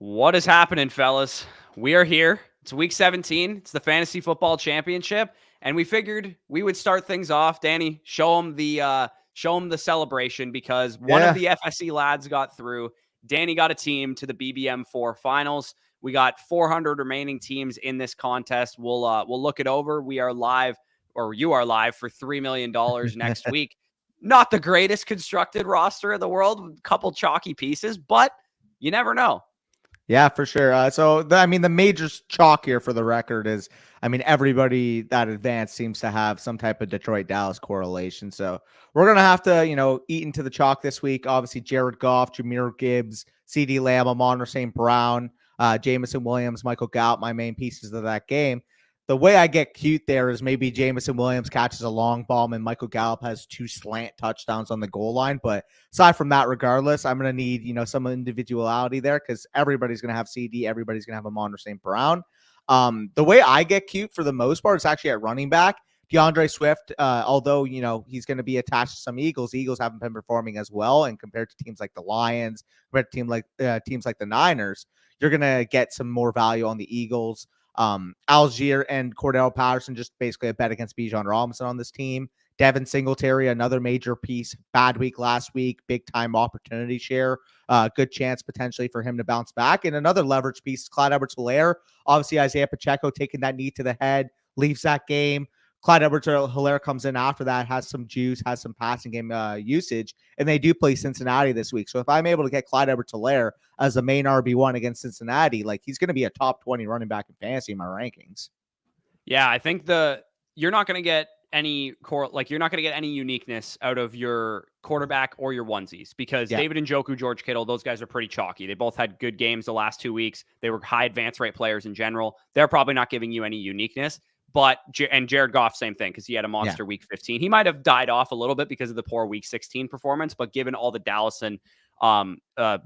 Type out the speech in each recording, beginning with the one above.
What is happening, fellas? We are here. It's week 17. It's the Fantasy Football Championship, and we figured we would start things off. Danny, show them the celebration because one of the FSC lads got through. Danny got a team to the BBM4 finals. We got 400 remaining teams in this contest. We'll look it over. We are live, or you are live, for $3 million next week. Not the greatest constructed roster in the world, a couple chalky pieces, but you never know. Yeah, for sure. The major chalk here for the record is, everybody that advanced seems to have some type of Detroit-Dallas correlation. So we're going to have to, eat into the chalk this week. Obviously, Jared Goff, Jahmyr Gibbs, CeeDee Lamb, Amon-Ra St. Brown, Jameson Williams, Michael Gallup, my main pieces of that game. The way I get cute there is maybe Jameson Williams catches a long bomb and Michael Gallup has 2 slant touchdowns on the goal line. But aside from that, regardless, I'm going to need, some individuality there because everybody's going to have CD. Everybody's going to have Amon-Ra St. Brown. The way I get cute for the most part is actually at running back. DeAndre Swift, although, he's going to be attached to some Eagles haven't been performing as well. And compared to teams like the Lions, compared to teams like the Niners, you're going to get some more value on the Eagles. Algier and Cordell Patterson, just basically a bet against Bijan Robinson on this team. Devin Singletary, another major piece. Bad week last week, big time opportunity share. Good chance potentially for him to bounce back. And another leverage piece, Clyde Edwards-Helaire. Obviously, Isaiah Pacheco taking that knee to the head, leaves that game. Clyde Edwards-Helaire comes in after that, has some juice, has some passing game usage, and they do play Cincinnati this week. So if I'm able to get Clyde Edwards-Helaire as the main RB1 against Cincinnati, he's going to be a top 20 running back in fantasy in my rankings. Yeah, I think you're not going to get any uniqueness out of your quarterback or your onesies because David Njoku, George Kittle, those guys are pretty chalky. They both had good games the last 2 weeks. They were high advance rate players in general. They're probably not giving you any uniqueness. But Jared Goff, same thing, because he had a monster week 15. He might have died off a little bit because of the poor week 16 performance, but given all the Dallas and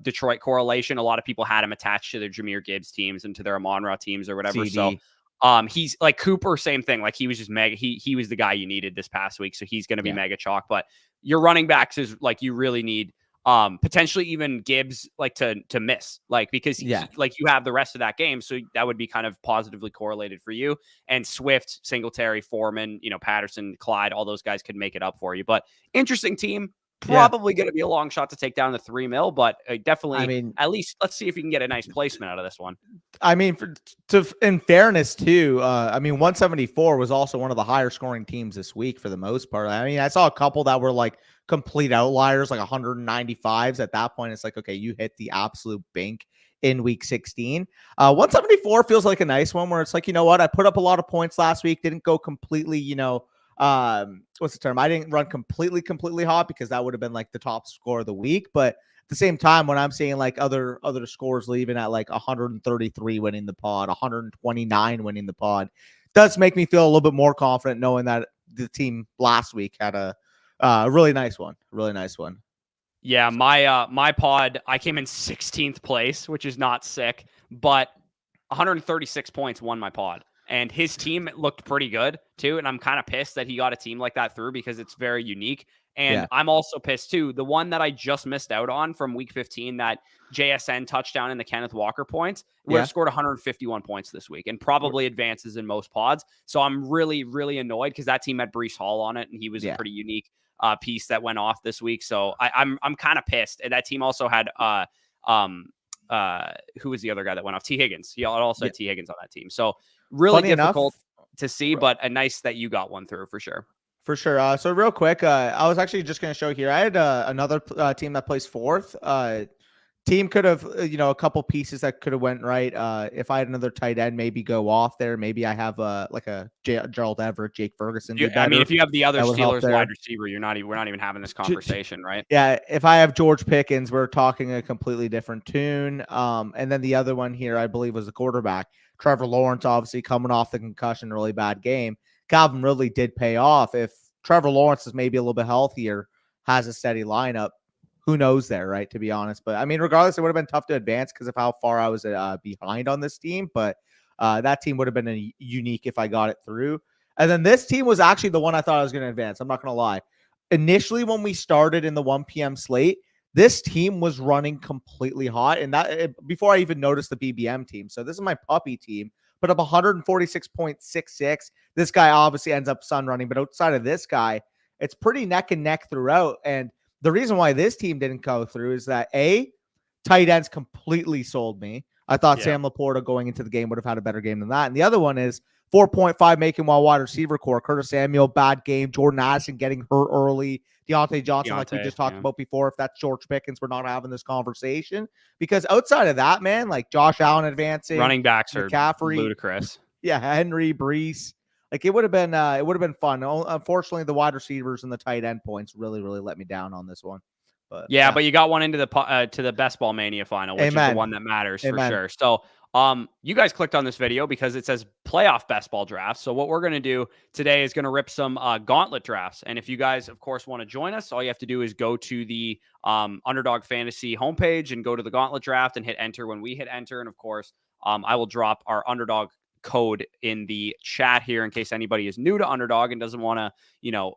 Detroit correlation, a lot of people had him attached to their Jahmyr Gibbs teams and to their Amon-Ra teams or whatever. CD. So he's like Cooper, same thing. He was just mega. He was the guy you needed this past week, so he's going to be mega chalk. But your running backs is you really need potentially even Gibbs to miss because you have the rest of that game, so that would be kind of positively correlated for you. And Swift, Singletary, Foreman, Patterson, Clyde, all those guys could make it up for you. But interesting team. Probably going to be a long shot to take down the 3 mil, but definitely, at least let's see if you can get a nice placement out of this one. In fairness too, 174 was also one of the higher scoring teams this week for the most part. I saw a couple that were complete outliers, 195s. At that point, it's okay, you hit the absolute bank in week 16. 174 feels like a nice one where it's you know what, I put up a lot of points last week, didn't go completely, what's the term? I didn't run completely hot because that would have been the top score of the week. But at the same time, when I'm seeing other scores leaving at 133 winning the pod, 129 winning the pod, does make me feel a little bit more confident knowing that the team last week had a really nice one. Yeah, my pod, I came in 16th place, which is not sick, but 136 points won my pod. And his team looked pretty good, too. And I'm kind of pissed that he got a team like that through because it's very unique. And I'm also pissed, too. The one that I just missed out on from week 15, that JSN touchdown and the Kenneth Walker points, would have scored 151 points this week and probably advances in most pods. So I'm really, really annoyed because that team had Breece Hall on it, and he was a pretty unique piece that went off this week. So I'm kind of pissed. And that team also had who was the other guy that went off? T. Higgins. He also had T. Higgins on that team. So really Funny difficult enough, to see, but a nice that you got one through for sure. For sure. So real quick, I was actually just going to show here. I had another team that plays fourth. Team could have, a couple pieces that could have went right. If I had another tight end, maybe go off there. Maybe I have a Gerald Everett, Jake Ferguson. If you have the other Steelers wide receiver, we're not even having this conversation, right? Yeah. If I have George Pickens, we're talking a completely different tune. And then the other one here, I believe, was the quarterback. Trevor Lawrence, obviously coming off the concussion, really bad game. Calvin Ridley did pay off. If Trevor Lawrence is maybe a little bit healthier, has a steady lineup, who knows there, right? To be honest. But regardless, it would have been tough to advance because of how far I was behind on this team. But that team would have been unique if I got it through. And then this team was actually the one I thought I was going to advance. I'm not going to lie. Initially, when we started in the 1 p.m. slate, This team was running completely hot, and before I even noticed the BBM team. So this is my puppy team, put up 146.66. This guy obviously ends up sun running, but outside of this guy, it's pretty neck and neck throughout. And the reason why this team didn't go through is that tight ends completely sold me. I thought Sam Laporta going into the game would have had a better game than that. And the other one is 4.5 making while wide receiver core. Curtis Samuel, bad game. Jordan Addison getting hurt early. Deontay Johnson, like we just talked about before. If that's George Pickens, we're not having this conversation. Because outside of that, man, like Josh Allen advancing. Running backs are McCaffrey, ludicrous. Yeah, Henry, Brees. Like it would have been fun. Unfortunately, the wide receivers and the tight end points really, really let me down on this one. But but you got one into the to the Best Ball Mania final, which is the one that matters for sure. So you guys clicked on this video because it says playoff best ball drafts. So what we're going to do today is going to rip some gauntlet drafts. And if you guys, of course, want to join us, all you have to do is go to the Underdog Fantasy homepage and go to the gauntlet draft and hit enter when we hit enter. And of course, I will drop our Underdog code in the chat here in case anybody is new to Underdog and doesn't want to,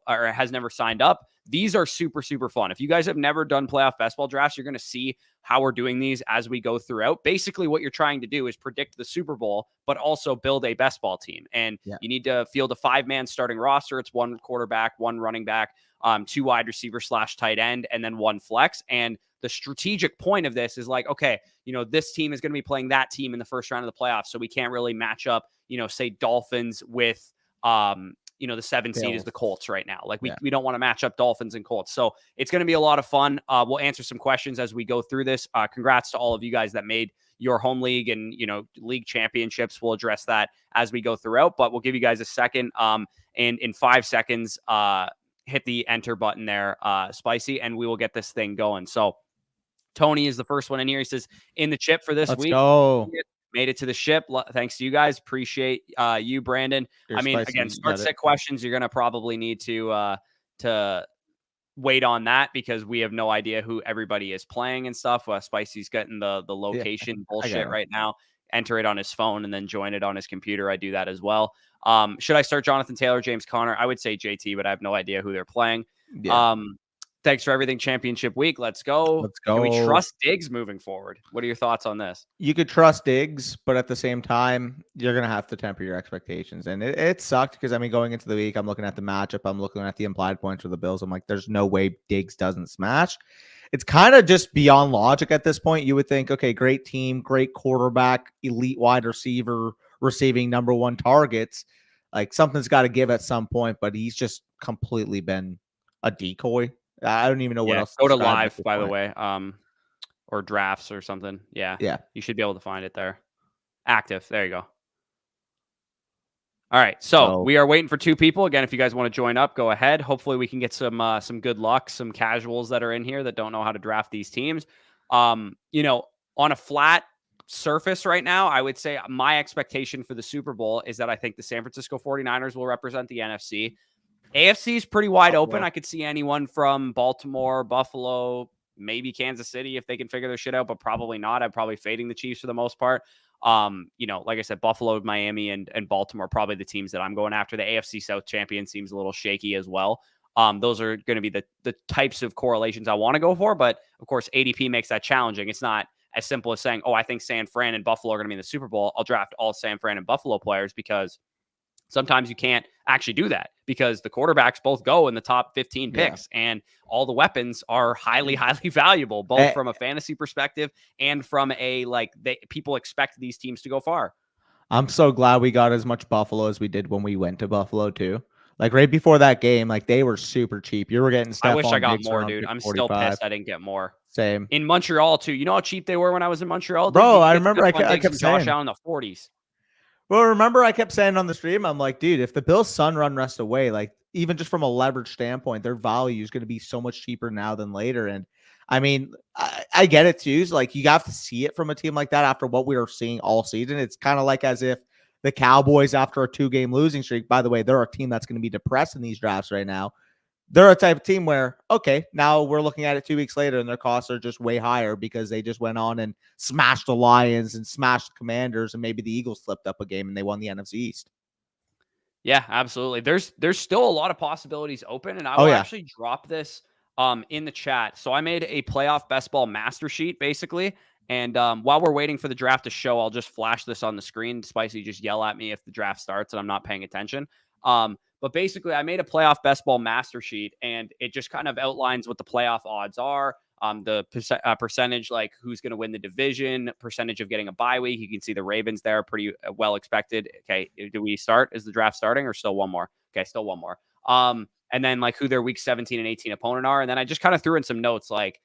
or has never signed up. These are super, super fun. If you guys have never done playoff best ball drafts, you're going to see how we're doing these as we go throughout. Basically, what you're trying to do is predict the Super Bowl, but also build a best ball team. And you need to field a 5-man starting roster. It's 1 quarterback, 1 running back, 2 wide receiver / tight end, and then 1 flex. And the strategic point of this is like, okay, this team is going to be playing that team in the first round of the playoffs. So we can't really match up, say Dolphins with, the 7 seed is the Colts right now. Like we don't want to match up Dolphins and Colts. So it's going to be a lot of fun. We'll answer some questions as we go through this. Congrats to all of you guys that made your home league and, league championships. We'll address that as we go throughout, but we'll give you guys a second. And in 5 seconds, hit the enter button there, Spicy, and we will get this thing going. So Tony is the first one in here. He says, in the chip for this week. Let's go. Made it to the ship. Thanks to you guys. Appreciate you, Brandon. Again, start set questions. You're going to probably need to wait on that because we have no idea who everybody is playing and stuff. Spicy's getting the location bullshit right now. Enter it on his phone and then join it on his computer. I do that as well. Should I start Jonathan Taylor, James Conner? I would say JT, but I have no idea who they're playing. Thanks for everything championship week. Let's go. Let's go. Can we trust Diggs moving forward? What are your thoughts on this? You could trust Diggs, but at the same time, you're going to have to temper your expectations. And it sucked because, going into the week, I'm looking at the matchup. I'm looking at the implied points for the Bills. I'm like, there's no way Diggs doesn't smash. It's kind of just beyond logic at this point. You would think, okay, great team, great quarterback, elite wide receiver, receiving number 1 targets. Like something's got to give at some point, but he's just completely been a decoy. I don't even know what else. Go to live, by the way, or drafts or something. Yeah. You should be able to find it there. Active. There you go. All right. So we are waiting for 2 people. Again, if you guys want to join up, go ahead. Hopefully we can get some good luck, some casuals that are in here that don't know how to draft these teams. On a flat surface right now, I would say my expectation for the Super Bowl is that I think the San Francisco 49ers will represent the NFC. AFC is pretty wide open. I could see anyone from Baltimore, Buffalo, maybe Kansas City if they can figure their shit out, but probably not. I'm probably fading the Chiefs for the most part. Like I said, Buffalo, Miami, and Baltimore are probably the teams that I'm going after. The AFC South champion seems a little shaky as well. Those are going to be the types of correlations I want to go for. But of course, ADP makes that challenging. It's not as simple as saying, oh, I think San Fran and Buffalo are going to be in the Super Bowl. I'll draft all San Fran and Buffalo players because sometimes you can't actually do that because the quarterbacks both go in the top 15 picks and all the weapons are highly, highly valuable, both from a fantasy perspective and from people expect these teams to go far. I'm so glad we got as much Buffalo as we did when we went to Buffalo too. Like right before that game, like they were super cheap. You were getting stuff. I wish I got more, dude. I'm still pissed I didn't get more. Same. In Montreal too. You know how cheap they were when I was in Montreal? Bro, I remember I kept saying Josh Allen in the 40s. Well, remember I kept saying on the stream, I'm like, dude, if the Bills sun run rest away, like even just from a leverage standpoint, their value is going to be so much cheaper now than later. And I get it too. So, like you have to see it from a team like that after what we were seeing all season. It's kind of like as if the Cowboys after a 2-game losing streak, by the way, they're a team that's going to be depressed in these drafts right now. They're a type of team where, okay, now we're looking at it 2 weeks later and their costs are just way higher because they just went on and smashed the Lions and smashed the Commanders and maybe the Eagles slipped up a game and they won the NFC East. Yeah, absolutely. There's still a lot of possibilities open and I will actually drop this in the chat. So I made a playoff best ball master sheet basically. And while we're waiting for the draft to show, I'll just flash this on the screen. Spicy, just yell at me if the draft starts and I'm not paying attention. But basically, I made a playoff best ball master sheet, and it just kind of outlines what the playoff odds are. The percentage, like who's going to win the division, percentage of getting a bye week. You can see the Ravens there, pretty well expected. Okay, do we start? Is the draft starting or still one more? Okay, still one more. And then like who their week 17 and 18 opponent are. And then I just kind of threw in some notes like,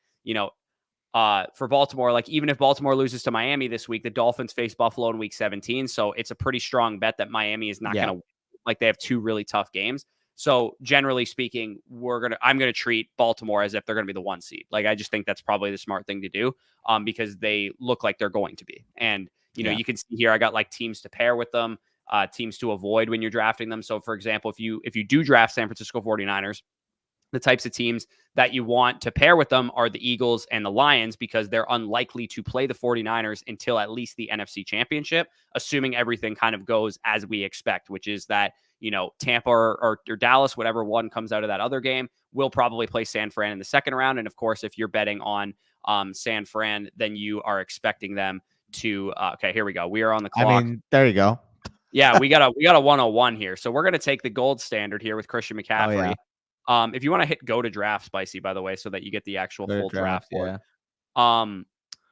for Baltimore, like even if Baltimore loses to Miami this week, the Dolphins face Buffalo in week 17. So it's a pretty strong bet that Miami is not going to win. Like they have two really tough games. So generally speaking, I'm going to treat Baltimore as if they're going to be the 1 seed. Like I just think that's probably the smart thing to do because they look like they're going to be. And, you can see here, I got like teams to pair with them, teams to avoid when you're drafting them. So for example, if you do draft San Francisco 49ers, the types of teams that you want to pair with them are the Eagles and the Lions because they're unlikely to play the 49ers until at least the NFC Championship, assuming everything kind of goes as we expect, which is that, Tampa or Dallas, whatever one comes out of that other game, will probably play San Fran in the second round. And of course, if you're betting on San Fran, then you are expecting them to okay, here we go. We are on the clock. I mean, there you go. Yeah, we got a 101 here. So we're going to take the gold standard here with Christian McCaffrey. Oh, yeah. If you want to hit go to draft, Spicy, by the way, so that you get the actual full draft board. Yeah.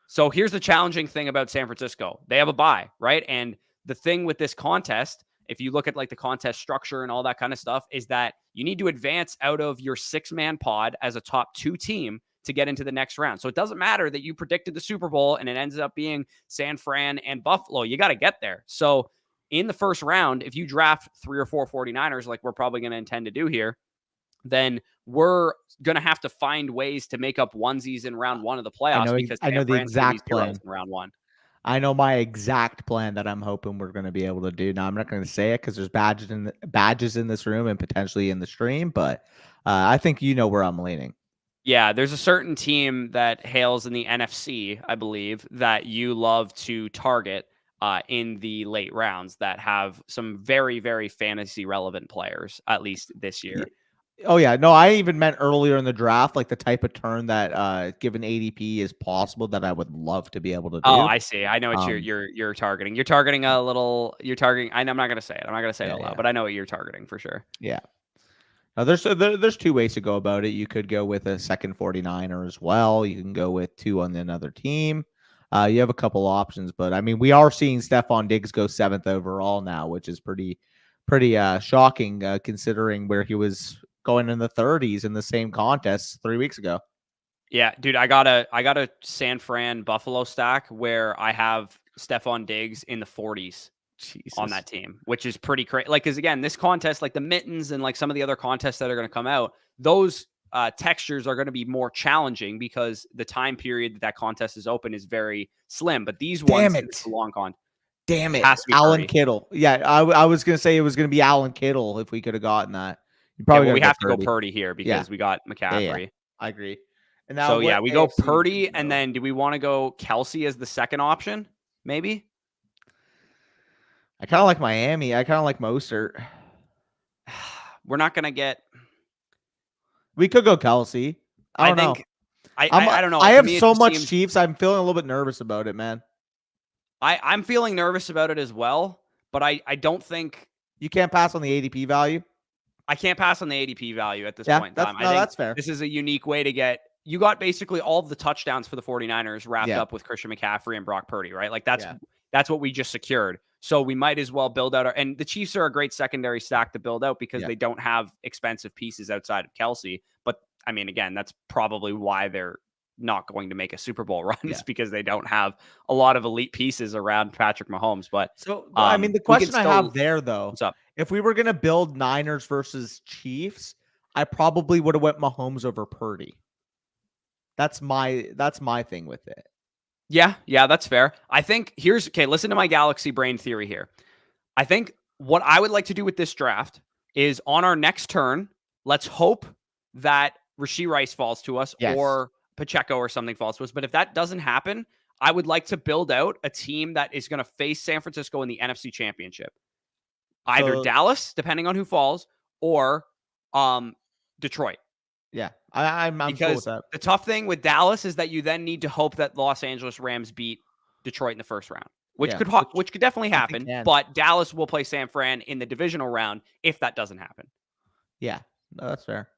So here's the challenging thing about San Francisco. They have a bye, right? And the thing with this contest, if you look at like the contest structure and all that kind of stuff, is that you need to advance out of your 6-man pod as a top 2 team to get into the next round. So it doesn't matter that you predicted the Super Bowl and it ends up being San Fran and Buffalo. You got to get there. So in the first round, if you draft 3 or 4 49ers, like we're probably going to intend to do here, then we're going to have to find ways to make up onesies in round 1 of the playoffs because I know the exact plan in round 1. I know my exact plan that I'm hoping we're going to be able to do. Now I'm not going to say it because there's badges in this room and potentially in the stream, but I think you know where I'm leaning. Yeah, there's a certain team that hails in the NFC, I believe, that you love to target in the late rounds that have some very, very fantasy relevant players, at least this year. Yeah. Oh yeah, no, I even meant earlier in the draft, like the type of turn that given ADP is possible that I would love to be able to do. Oh, I see. I know what you're targeting. You're targeting I'm not going to say it. I'm not going to say it out loud, but I know what you're targeting for sure. Yeah. Now, there's 2 ways to go about it. You could go with a second 49er as well. You can go with 2 on another team. You have a couple options, but I mean, we are seeing Stephon Diggs go 7th overall now, which is pretty shocking considering where he was going in the 30s in the same contest 3 weeks ago. Yeah, dude, I got a San Fran Buffalo stack where I have Stephon Diggs in the 40s on that team, which is pretty crazy. Like, because again, this contest, like the mittens and like some of the other contests that are going to come out, those textures are going to be more challenging because the time period that contest is open is very slim. But these ones, it's a long con. Damn it, Allen Kittle. Yeah, I was going to say it was going to be Allen Kittle if we could have gotten that. We have to go Purdy here because we got McCaffrey. Yeah. I agree. And now, so we go Purdy, and then do we want to go Kelsey as the second option? Maybe. I kind of like Miami. I kind of like Mostert. We're not gonna get. We could go Kelsey. I don't know. I don't know. I have so much Chiefs. I'm feeling a little bit nervous about it, man. I'm feeling nervous about it as well, but I don't think you can't pass on the ADP value. I can't pass on the ADP value at this point in time. I think that's fair. This is a unique way to get. You got basically all of the touchdowns for the 49ers wrapped up with Christian McCaffrey and Brock Purdy, right? Like that's what we just secured. So we might as well build out and the Chiefs are a great secondary stack to build out because they don't have expensive pieces outside of Kelsey. But I mean, again, that's probably why they're not going to make a Super Bowl run is because they don't have a lot of elite pieces around Patrick Mahomes. But so, I mean, the question I have there though, if we were going to build Niners versus Chiefs, I probably would have went Mahomes over Purdy. That's my thing with it. Yeah, that's fair. I think listen to my galaxy brain theory here. I think what I would like to do with this draft is on our next turn, let's hope that Rashee Rice falls to us or Pacheco or something falls to us. But if that doesn't happen, I would like to build out a team that is going to face San Francisco in the NFC Championship. Either Dallas, depending on who falls, or Detroit. Yeah, I'm cool with because that. the tough thing with Dallas is that you then need to hope that Los Angeles Rams beat Detroit in the first round, which Yeah, which could definitely I think happen. can. But Dallas will play San Fran in the divisional round if that doesn't happen. Yeah, no, that's fair.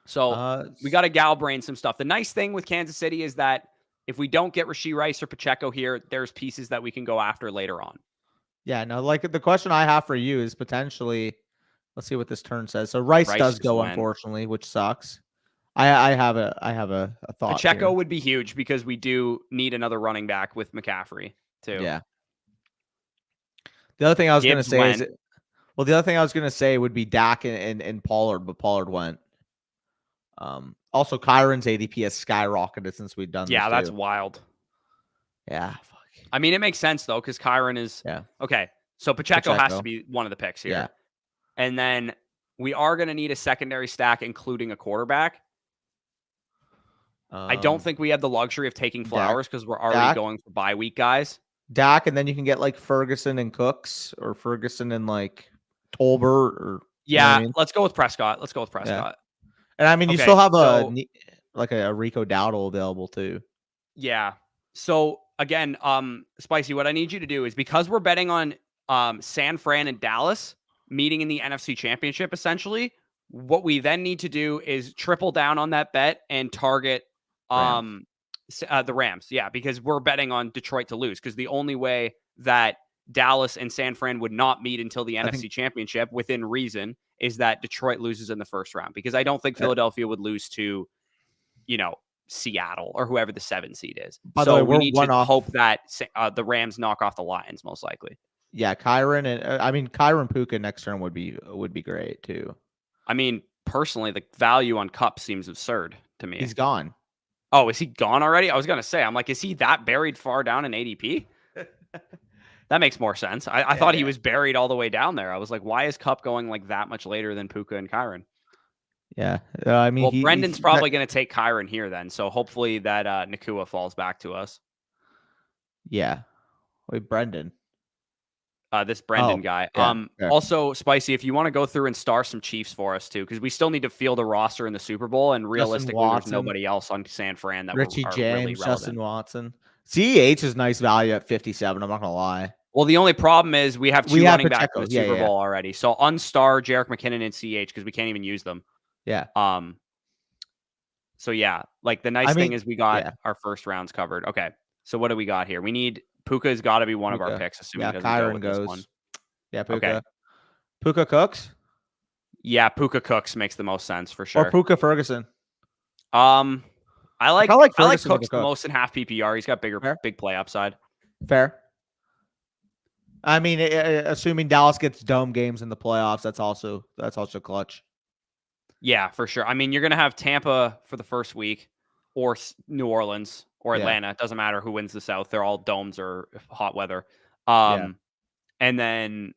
So we got to gal brain some stuff. The nice thing with Kansas City is that if we don't get Rashee Rice or Pacheco here, there's pieces that we can go after later on. Yeah, no, like the question I have for you is potentially, let's see what this turn says. So Rice does go, unfortunately, which sucks. I have a thought. Pacheco here. would be huge because we do need another running back with McCaffrey too. Yeah. The other thing I was going to say is, the other thing I was going to say would be Dak and Pollard, but Pollard went. Also, Kyron's ADP has skyrocketed since we've done this. Yeah, that's wild. Yeah. Fuck. I mean, it makes sense though, because Kyron is okay. So Pacheco has to be one of the picks here. Yeah. And then we are going to need a secondary stack, including a quarterback. I don't think we have the luxury of taking Flowers because we're already going for bye week guys. Dak, and then you can get like Ferguson and Cooks, or Ferguson and like Tolbert, or let's go with Prescott. Yeah. And I mean, you still have a Rico Dowdle available too. Yeah. So again, Spicy, what I need you to do is, because we're betting on San Fran and Dallas meeting in the NFC Championship, essentially, what we then need to do is triple down on that bet and target the Rams. Yeah, because we're betting on Detroit to lose, because the only way that Dallas and San Fran would not meet until the NFC Championship within reason is that Detroit loses in the first round, because I don't think Philadelphia would lose to, Seattle or whoever the 7 seed is. So we need to hope that the Rams knock off the Lions, most likely. Yeah, Kyron and Kyron Puka next turn would be great too. I mean, personally, the value on Kupp seems absurd to me. He's gone. Oh, is he gone already? I was gonna say, I'm like, is he that buried far down in ADP? That makes more sense. I thought he was buried all the way down there. I was like, why is Kupp going like that much later than Puka and Kyron? Yeah, I mean, Brendan's probably going to take Kyron here then. So hopefully that Nakua falls back to us. Yeah. Wait, Brendan. This Brendan guy. Also, Spicy, if you want to go through and star some Chiefs for us too, because we still need to field a roster in the Super Bowl, and realistically, there's nobody else on San Fran that Richie are James, really relevant. Justin Watson. CEH is nice value at 57. I'm not gonna lie. Well, the only problem is we have two running backs in the Super Bowl already. So unstar Jerick McKinnon and CH because we can't even use them. Yeah. So yeah, like the nice thing is we got our first rounds covered. Okay. So what do we got here? We need Puka's got to be one of our picks, assuming he doesn't go with this one. Yeah, Puka. Okay. Puka Cooks? Yeah, Puka Cooks makes the most sense for sure. Or Puka Ferguson. I like Cooks the most in half PPR. He's got big play upside. Fair. I mean, assuming Dallas gets dome games in the playoffs, that's also clutch. Yeah, for sure. I mean, you're going to have Tampa for the first week, or New Orleans, or Atlanta. It doesn't matter who wins the South. They're all domes or hot weather. And then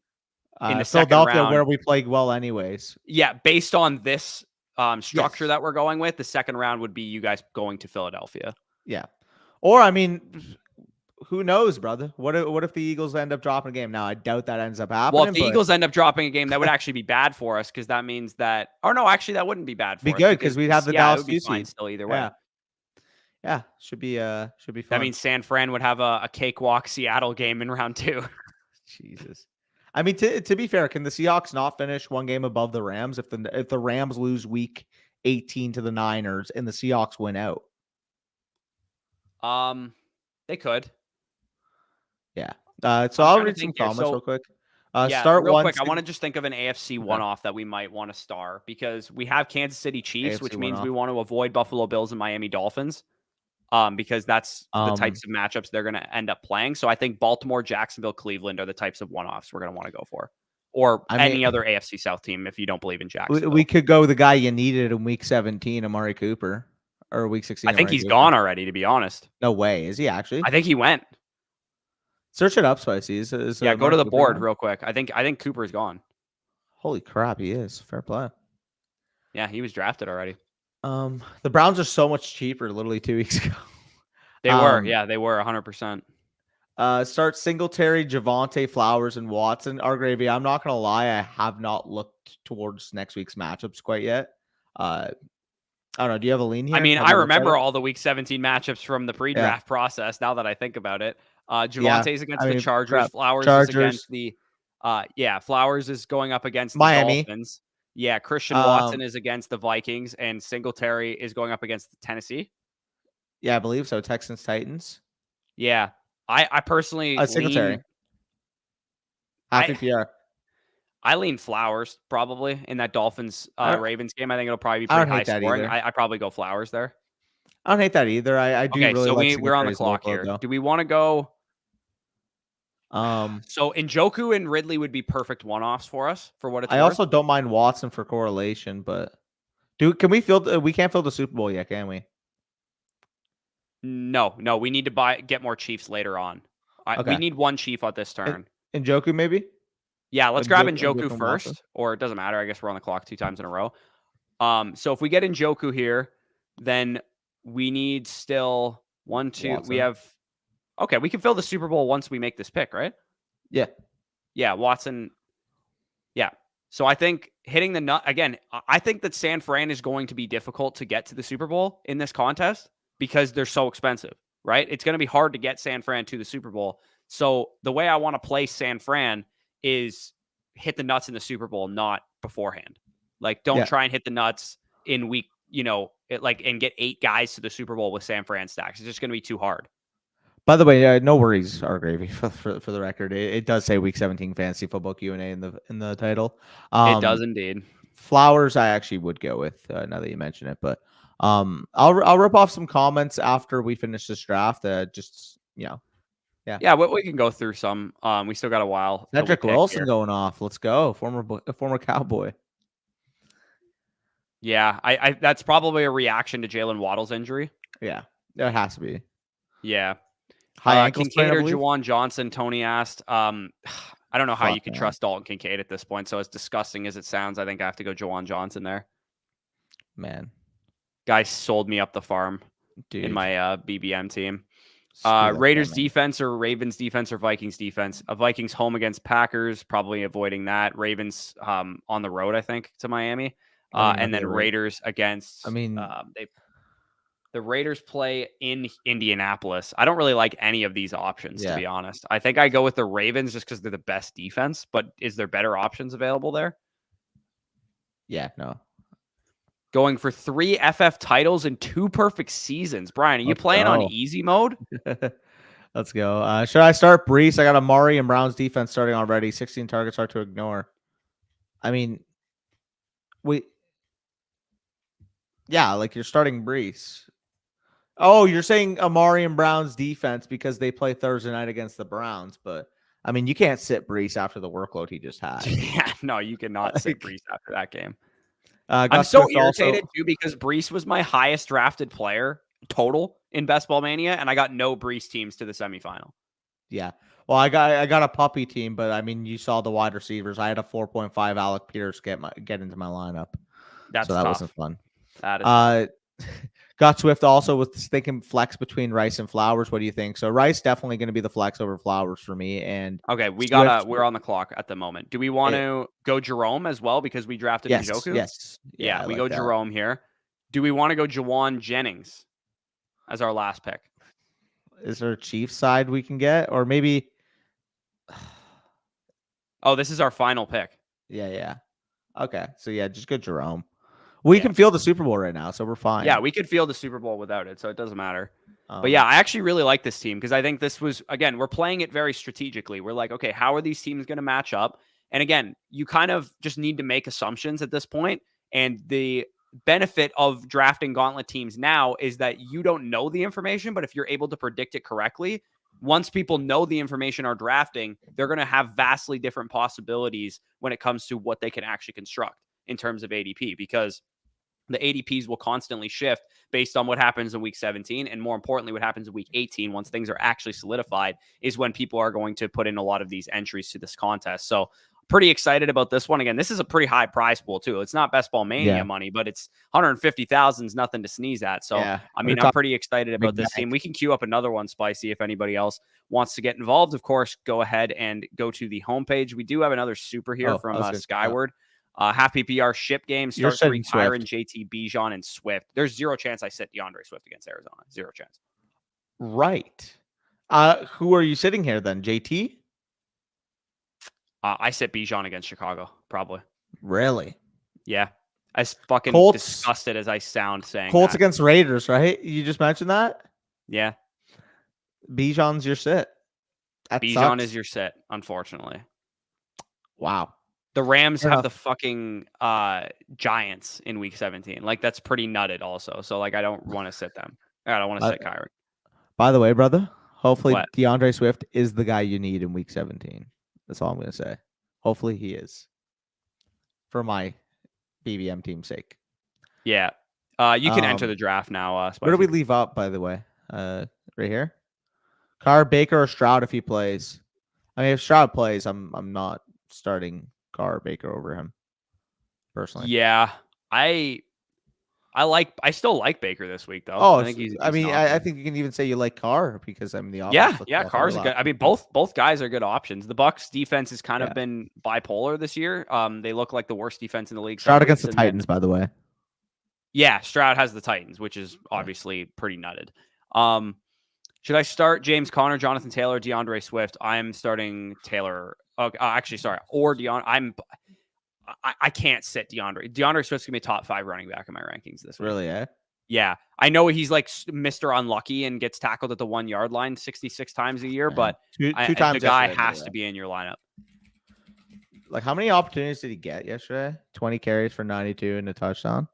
in the Philadelphia, second round, where we played well anyways. Yeah, based on this structure that we're going with, the second round would be you guys going to Philadelphia. Yeah. Or, I mean, who knows, brother? What if the Eagles end up dropping a game? Now, I doubt that ends up happening. Well, if the Eagles end up dropping a game, that would actually be bad for us, because that means that... Oh, no, actually, that wouldn't be bad for us. Be good, because we'd have the Dallas seed still either way. Yeah, should be fun. That means San Fran would have a cakewalk Seattle game in round 2. Jesus. I mean, to be fair, can the Seahawks not finish one game above the Rams if the Rams lose week 18 to the Niners and the Seahawks win out? They could. Yeah. So I'll read some comments real quick. Start real one. Quick. I want to just think of an AFC one-off that we might want to star, because we have Kansas City Chiefs, which means we want to avoid Buffalo Bills and Miami Dolphins, because that's the types of matchups they're going to end up playing. So I think Baltimore, Jacksonville, Cleveland are the types of one-offs we're going to want to go for, or any other AFC South team if you don't believe in Jacksonville. We could go the guy you needed in week 17, Amari Cooper, or week 16. I think he's gone already, to be honest. No way. Is he actually? I think he went. Search it up, Spicy. Go to the board real quick. I think Cooper's gone. Holy crap, he is. Fair play. Yeah, he was drafted already. The Browns are so much cheaper. Literally 2 weeks ago, they were 100%. Start Singletary, Javonte, Flowers, and Watson. Argravy. I'm not gonna lie, I have not looked towards next week's matchups quite yet. I don't know. Do you have a lean here? I mean, Have I you looked at remember it? all the Week 17 matchups from the Yeah. pre-draft process. Now that I think about it, Yeah. Javante's against I the mean, Chargers. crap. Flowers is against Chargers, the, Flowers is going up against the Miami. Dolphins. Yeah, Christian Watson Um, is against the Vikings, and Singletary is going up against Tennessee. yeah, I believe so. Texans, Titans. Yeah, I personally lean. Singletary. Half I PPR. I lean Flowers probably in that Dolphins I don't, Ravens game. I think it'll probably be I pretty don't high hate that scoring. either. I probably go Flowers there. I don't hate that either. I do Okay, really so like we're on the Singletary's clock workload here. though. Do we want to go? Um, So Njoku and Ridley would be perfect one-offs for us for what it's I worth. also don't mind Watson for correlation, but can we we can't fill the Super Bowl yet, can we? No, we need to get more Chiefs later on. We Okay. need one Chief on this turn. Njoku maybe? Yeah, let's grab Njoku Njoku and Watson? first, or it doesn't matter. I guess we're on the clock 2 times in a row. So if we get Njoku here, then we need still 1, 2. Watson. We have okay. We can fill the Super Bowl once we make this pick, right? Yeah. Yeah, Watson. Yeah. So I think hitting the nut again. I think that San Fran is going to be difficult to get to the Super Bowl in this contest because they're so expensive, right? It's going to be hard to get San Fran to the Super Bowl. So the way I want to play San Fran is hit the nuts in the Super Bowl, not beforehand. Like, don't try and hit the nuts in week, and get 8 guys to the Super Bowl with San Fran stacks. It's just going to be too hard. By the way, no worries, our gravy. For the record, it does say Week 17 Fantasy Football Q&A in the title. It does indeed. Flowers, I actually would go with now that you mention it, but I'll rip off some comments after we finish this draft. Yeah, we can go through some. We still got a while. Cedric Wilson going off. Let's go, former Cowboy. Yeah, I that's probably a reaction to Jalen Waddle's injury. Yeah, it has to be. Yeah. High ankle Kincaid sprain, or Juwan Johnson, Tony asked. I don't know how you can trust Dalton Kincaid at this point. So as disgusting as it sounds, I think I have to go Juwan Johnson there. Man. Guy sold me up the farm in my BBM team. Raiders defense or Ravens defense or Vikings defense. Vikings home against Packers, probably avoiding that. Ravens on the road, I think, to Miami. And then Raiders against. I mean, the Raiders play in Indianapolis. I don't really like any of these options, to be honest. I think I go with the Ravens just because they're the best defense. But is there better options available there? Yeah, no. Going for 3 FF titles and 2 perfect seasons. Brian, are you playing on easy mode? Let's go. Should I start Brees? I got Amari and Browns defense starting already. 16 targets hard to ignore. I mean, like you're starting Brees. Oh, you're saying Amari and Browns defense because they play Thursday night against the Browns, but I mean, you can't sit Brees after the workload he just had. Yeah, no, you cannot sit Brees after that game. I'm so irritated too because Brees was my highest drafted player total in Best Ball Mania, and I got no Brees teams to the semifinal. Yeah. Well, I got a puppy team, but I mean, you saw the wide receivers. I had a 4.5 Alec Pierce get into my lineup. That wasn't fun. That is got Swift also with thinking flex between Rice and Flowers. What do you think? So Rice definitely going to be the flex over Flowers for me. And okay, we're on the clock at the moment. Do we want to go Jerome as well because we drafted Njoku? Yes. Yeah, we go Jerome here. Do we want to go Jawan Jennings as our last pick? Is there a Chiefs side we can get, or maybe? Oh, this is our final pick. Yeah. Okay, so just go Jerome. We can feel the Super Bowl right now, so we're fine. Yeah, we could feel the Super Bowl without it, so it doesn't matter. But yeah, I actually really like this team because I think this was, again, we're playing it very strategically. We're like, okay, how are these teams going to match up? And again, you kind of just need to make assumptions at this point. And the benefit of drafting gauntlet teams now is that you don't know the information, but if you're able to predict it correctly, once people know the information are drafting, they're going to have vastly different possibilities when it comes to what they can actually construct in terms of ADP, because the ADPs will constantly shift based on what happens in week 17. And more importantly, what happens in week 18, once things are actually solidified, is when people are going to put in a lot of these entries to this contest. So pretty excited about this one. Again, this is a pretty high prize pool too. It's not Best Ball Mania money, but it's 150,000 is nothing to sneeze at. So, I mean, I'm pretty excited about this team. We can queue up another one, Spicy, if anybody else wants to get involved. Of course, go ahead and go to the homepage. We do have another super here from Skyward. Half PPR ship game, You're start 3 sitting Kyron, Swift. JT, Bijan, and Swift. There's zero chance I sit DeAndre Swift against Arizona. Zero chance. Right. Who are you sitting here then? JT? I sit Bijan against Chicago, probably. Really? Yeah. As fucking Colts disgusted as I sound saying Colts that. against Raiders, right? You just mentioned that? Yeah. Bijan's your sit. That Bijan sucks. is your sit, unfortunately. Wow. The Rams Fair have enough. the fucking Giants in week 17. Like, that's pretty nutted also. So, like, I don't want to sit them. I don't want to sit Kyron. By the way, brother, hopefully What? DeAndre Swift is the guy you need in week 17. That's all I'm going to say. Hopefully he is. For my BBM team's sake. Yeah. You can enter the draft now. Where do we Spicy. leave up, by the way? Right here? Carr, Baker, or Stroud if he plays. I mean, if Stroud plays, I'm not starting Carr or Baker over him. Personally. Yeah. I still like Baker this week, though. Oh, I think he's I think you can even say you like Carr because I mean the offense. Yeah, Carr's a good. I mean, both guys are good options. The Bucs defense has kind of been bipolar this year. They look like the worst defense in the league. Stroud against the Titans, by the way. Yeah, Stroud has the Titans, which is obviously pretty nutted. Should I start James Conner, Jonathan Taylor, DeAndre Swift? I'm starting Taylor. Actually, sorry, or I can't sit DeAndre. DeAndre Swift's gonna be a top 5 running back in my rankings this week. Really, eh? Yeah, I know he's like Mr. Unlucky and gets tackled at the 1 yard line 66 times a year, but two times the guy has to be in your lineup. Like, how many opportunities did he get yesterday? 20 carries for 92 and a touchdown.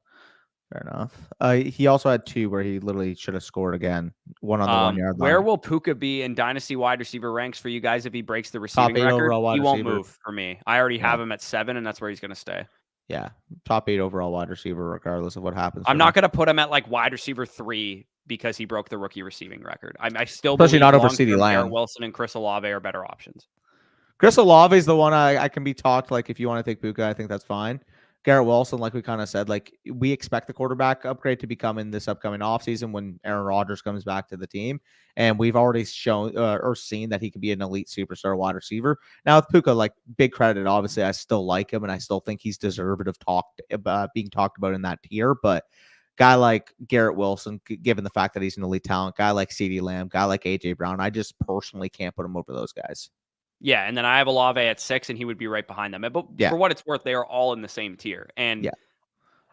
Fair enough. He also had 2 where he literally should have scored again. One on the 1 yard line. Where will Puka be in Dynasty wide receiver ranks for you guys if he breaks the receiving record? He won't move for me. I already have him at 7, and that's where he's going to stay. Yeah, top 8 overall wide receiver, regardless of what happens. I'm not going to put him at like wide receiver 3 because he broke the rookie receiving record. I still especially believe not over CeeDee Lamb. Garrett Wilson and Chris Olave are better options. Chris Olave is the one I can be talked. Like, if you want to take Puka, I think that's fine. Garrett Wilson, like we kind of said, like we expect the quarterback upgrade to be coming this upcoming offseason when Aaron Rodgers comes back to the team. And we've already shown or seen that he can be an elite superstar wide receiver. Now with Puka, like big credit, obviously I still like him and I still think he's deserved of being talked about in that tier. But guy like Garrett Wilson, given the fact that he's an elite talent, guy like CeeDee Lamb, guy like AJ Brown, I just personally can't put him over those guys. Yeah, and then I have Olave at 6, and he would be right behind them. But for what it's worth, they are all in the same tier. And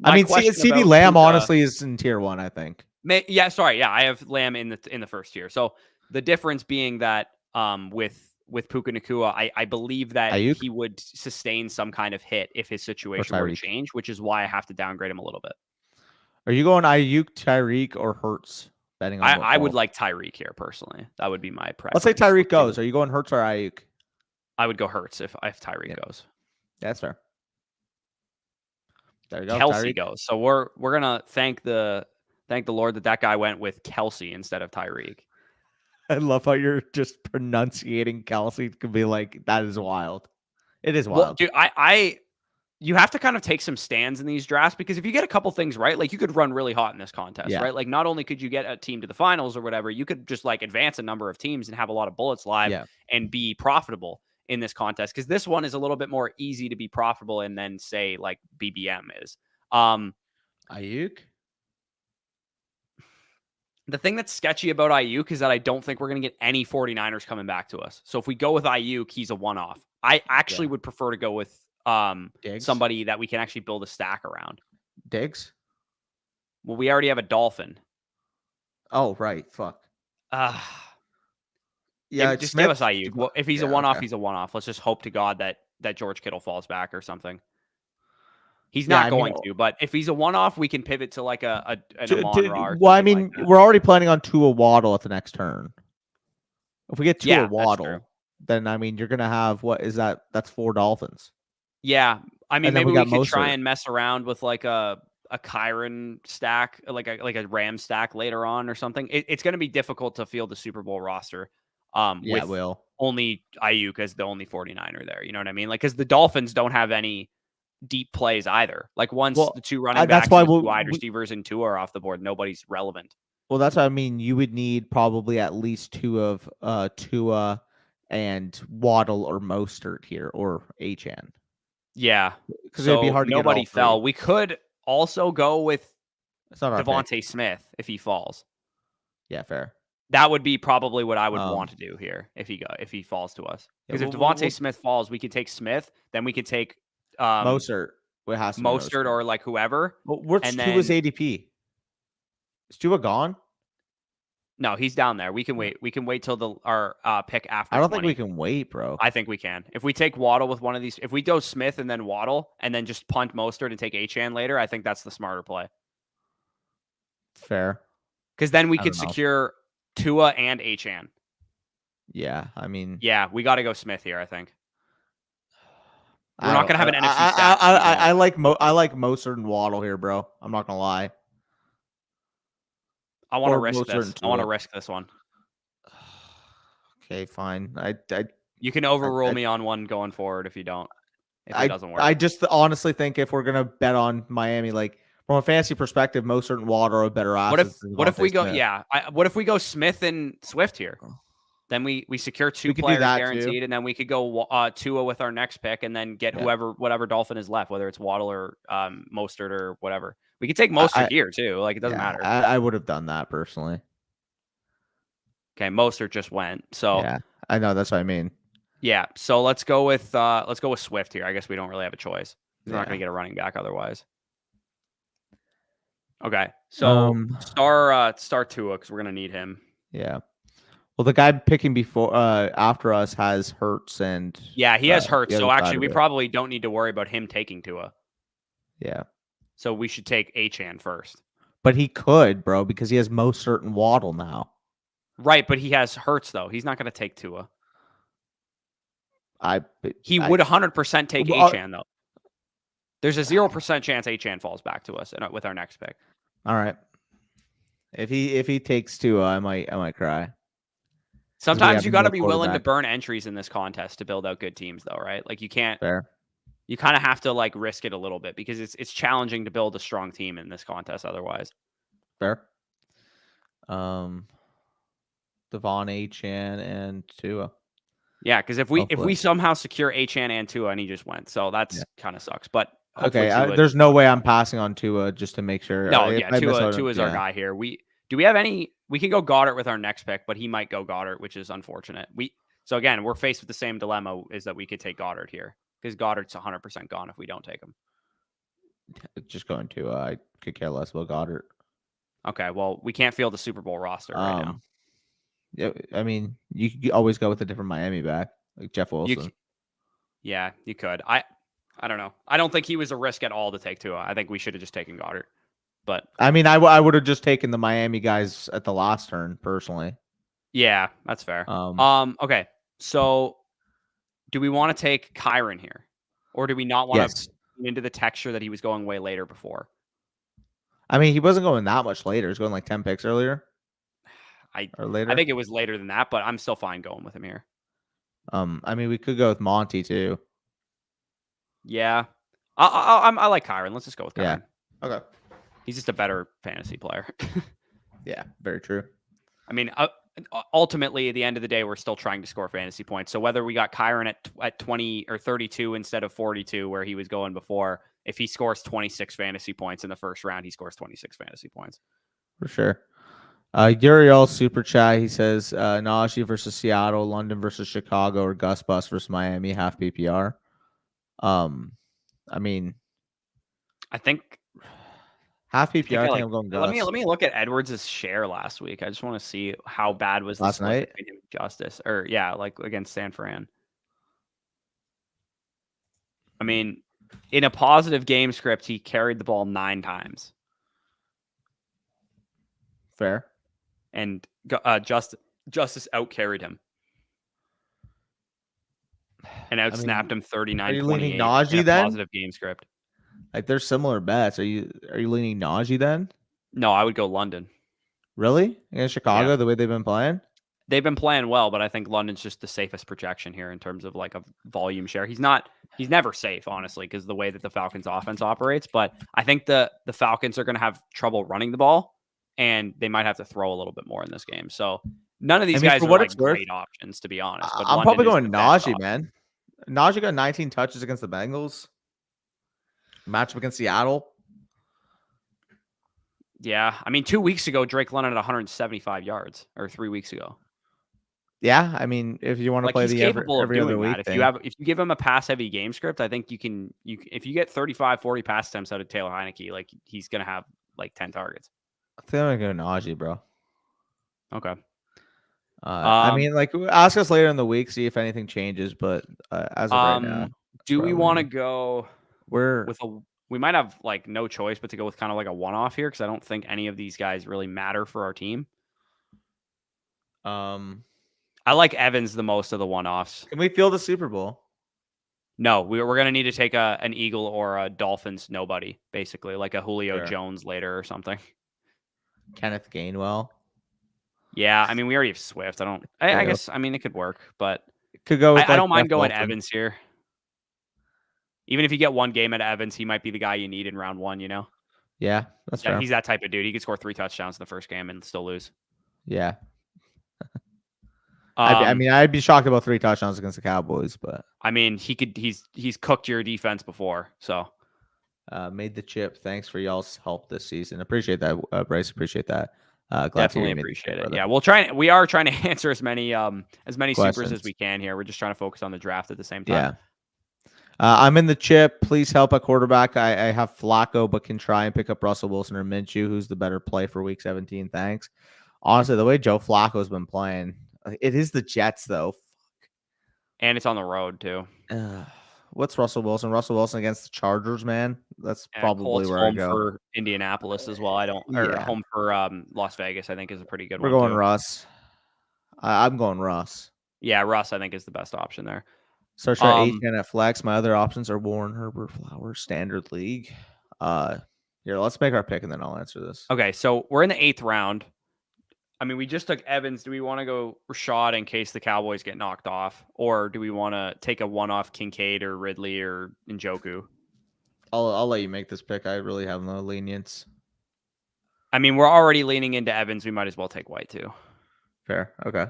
I mean, CeeDee Lamb honestly is in tier 1, I think. I have Lamb in the first tier. So the difference being that with Puka Nacua, I believe that he would sustain some kind of hit if his situation were to change, which is why I have to downgrade him a little bit. Are you going Ayuk, Tyreek, or Hurts? Betting on I would like Tyreek here personally. That would be my preference. Let's say Tyreek goes. Are you going Hurts or Ayuk? I would go Hurts if Tyreek goes. That's fair. There you go. Kelsey goes. So we're gonna thank the Lord that guy went with Kelsey instead of Tyreek. I love how you're just pronunciating Kelsey. It could be like that is wild. It is wild. Well, dude, you have to kind of take some stands in these drafts because if you get a couple things right, like you could run really hot in this contest, right? Like not only could you get a team to the finals or whatever, you could just like advance a number of teams and have a lot of bullets live and be profitable in this contest, because this one is a little bit more easy to be profitable in than say like BBM is. Ayuk. The thing that's sketchy about Ayuk is that I don't think we're going to get any 49ers coming back to us. So if we go with Ayuk, he's a one-off. I actually would prefer to go with somebody that we can actually build a stack around. Diggs? Well, we already have a Dolphin. Oh, right. Fuck. Yeah, just give us Ayuk. Well, if he's a one-off, he's a one-off. Let's just hope to God that George Kittle falls back or something. He's not going to, but if he's a one-off, we can pivot to like an Amon-Ra. Well, I mean, we're already planning on Tua Waddle at the next turn. If we get Tua Waddle, then I mean, you're gonna have what is that? That's 4 Dolphins. Yeah, I mean, maybe we could try and mess around with like a Kyron stack, like a Ram stack later on or something. It's going to be difficult to field the Super Bowl roster. With only Ayuk as the only 49er there. You know what I mean? Like, because the Dolphins don't have any deep plays either. Like once the 2 running backs, and 2 wide receivers, and 2 are off the board, nobody's relevant. Well, that's what I mean. You would need probably at least 2 of Tua and Waddle or Mostert here or Achane. Yeah. because it'd be So hard to get all nobody three. fell. We could also go with It's not our pick. Devontae Smith if he falls. Yeah, fair. That would be probably what I would Um, want to do here if he falls to us. Yeah, Because if we'll Devontae Smith falls, we could take Smith, then we could take Mostert. It has to be Mostert or like whoever. Well, what's and Tua's then ADP? Is Tua gone? no, he's down there. We can wait. We can wait till our pick after. I don't 20. think we can wait, bro. I think we can. If we take Waddle with one of these, if we go Smith and then Waddle and then just punt Mostert and take Achane later, I think that's the smarter play. Fair. Because then we I could don't know. secure Tua and Achane. Yeah, I mean, Yeah, we got to go Smith here, I think. We're I not don't- going to have an I- NFC I, stat. I like Mostert and Waddle here, bro. I'm not gonna lie. I want to or risk Mostert this. and I want to Tua. risk this one. Okay, fine. You can overrule me on one going forward if you don't. If it doesn't work. I just honestly think if we're gonna bet on Miami, like from a fantasy perspective, Mostert and Waddle are better assets. What if we go? Smith. Yeah. What if we go Smith and Swift here? Then we secure two We could do players that guaranteed, too. and then we could go Tua with our next pick, and then get whatever Dolphin is left, whether it's Waddle or Mostert or whatever. We could take Mostert here too. Like it doesn't matter. I would have done that personally. Okay, Mostert just went. So Yeah, I know that's what I mean. yeah. So let's go with Swift here. I guess we don't really have a choice. We're not going to get a running back otherwise. Okay, so star Tua because we're going to need him. Yeah. Well, the guy picking before after us has Hurts and yeah, he has Hurts. So actually, we it. probably don't need to worry about him taking Tua. Yeah. So we should take Achane first. But he could, bro, because he has Mostert and Waddle now. Right, but he has Hurts though. He's not going to take Tua. He would 100% take Achane though. There's a 0% chance Achane falls back to us with our next pick. All right. If he takes Tua, I might cry. Sometimes you got to be willing to burn entries in this contest to build out good teams, though, right? Like you can't. Fair. You kind of have to like risk it a little bit because it's challenging to build a strong team in this contest. Otherwise, fair. Devon, Achane, and Tua. Yeah, because if we somehow secure Achane and Tua, and he just went, so that's kind of sucks. But okay, there's no way I'm passing on Tua just to make sure. No, Tua is our guy here. Do we have any? We can go Goddard with our next pick, but he might go Goddard, which is unfortunate. So again, we're faced with the same dilemma: is that we could take Goddard here because Goddard's 100% gone if we don't take him. Just going to I could care less about Goddard. Okay, well, we can't field the Super Bowl roster right now. Yeah, I mean, you could always go with a different Miami back, like Jeff Wilson. Yeah, you could. I don't know. I don't think he was a risk at all to take Tua. I think we should have just taken Goddard. But I mean, I would have just taken the Miami guys at the last turn personally. Yeah, that's fair. Okay, so do we want to take Kyron here, or do we not want to into the texture that he was going way later before? I mean, he wasn't going that much later. He was going like 10 picks earlier. Or later. I think it was later than that, but I'm still fine going with him here. I mean, we could go with Monty too. Yeah, I like Kyron. Let's just go with Kyron. Yeah. Okay. He's just a better fantasy player. Yeah, very true. I mean, ultimately, at the end of the day, we're still trying to score fantasy points. So whether we got Kyron at 20 or 32 instead of 42, where he was going before, if he scores 26 fantasy points in the first round, he scores 26 fantasy points. For sure. Uriel Super Chat, he says, Najee versus Seattle, London versus Chicago, or Gus Bus versus Miami, half PPR. I mean, I think half PPR. I think I'm going Gus. Let me look at Edwards' share last week. I just want to see how bad was last night. Justice, or like against San Fran. I mean, in a positive game script, he carried the ball 9 times. Fair. And Justice out-carried him. And out-snapped him 39-28. Are you leaning Najee then? Positive game script. Like they're similar bets. Are you leaning Najee then? No, I would go London. Really? Against Chicago, the way they've been playing? They've been playing well, but I think London's just the safest projection here in terms of like a volume share. He's never safe, honestly, because the way that the Falcons offense operates. But I think the Falcons are going to have trouble running the ball, and they might have to throw a little bit more in this game. So none of these guys are like great options, to be honest. But I'm probably going Najee, man. Najee got 19 touches against the Bengals. Matchup against Seattle. Yeah, I mean, 2 weeks ago, Drake London at 175 yards, or 3 weeks ago. Yeah, I mean, if you want to Like, play he's the capable of every other doing that. week If thing, you give him a pass heavy game script, I think if you get 35, 40 pass attempts out of Taylor Heineke, like he's gonna have like 10 targets. I think I'm gonna go Najee, bro. Okay. I Um, mean, like, ask us later in the week, see if anything changes. But as of right now, that's do we probably want to go we're with we might have like no choice but to go with kind of like a one-off here because I don't think any of these guys really matter for our team. I like Evans the most of the one-offs. Can we field the Super Bowl? No, we're going to need to take an Eagle or a Dolphins nobody, basically, like a Julio Jones later or something. Kenneth Gainwell. Yeah, I mean, we already have Swift. I guess, I mean, it could work, but could go with I like don't mind Jeff going Wilson. Evans here. Even if you get one game at Evans, he might be the guy you need in round one, you know? Yeah, that's fair. He's that type of dude. He could score 3 touchdowns in the first game and still lose. Yeah. I mean, I'd be shocked about 3 touchdowns against the Cowboys, but I mean, he's cooked your defense before, so made the chip. Thanks for y'all's help this season. Appreciate that, Bryce. Appreciate that. Glad definitely appreciate it. Yeah, we are trying to answer as many supers as we can here. We're just trying to focus on the draft at the same time. Yeah. I'm in the chip. Please help at quarterback. I have Flacco, but can try and pick up Russell Wilson or Minshew, who's the better play for Week 17. Thanks. Honestly, the way Joe Flacco's been playing, it is the Jets though. And it's on the road too. What's Russell Wilson? Russell Wilson against the Chargers, man. That's probably where I go. For Indianapolis as well. Home for Las Vegas. I think is a pretty good one. We're going Russ. I'm going Russ. Yeah, Russ. I think is the best option there. Search for H10 at flex. My other options are Warren, Herbert, Flowers, Standard League. Here, let's make our pick and then I'll answer this. Okay, so we're in the 8th round. I mean, we just took Evans. Do we want to go Rashad in case the Cowboys get knocked off? Or do we want to take a one-off Kincaid or Ridley or Njoku? I'll let you make this pick. I really have no lenience. I mean, we're already leaning into Evans. We might as well take White too. Fair. Okay.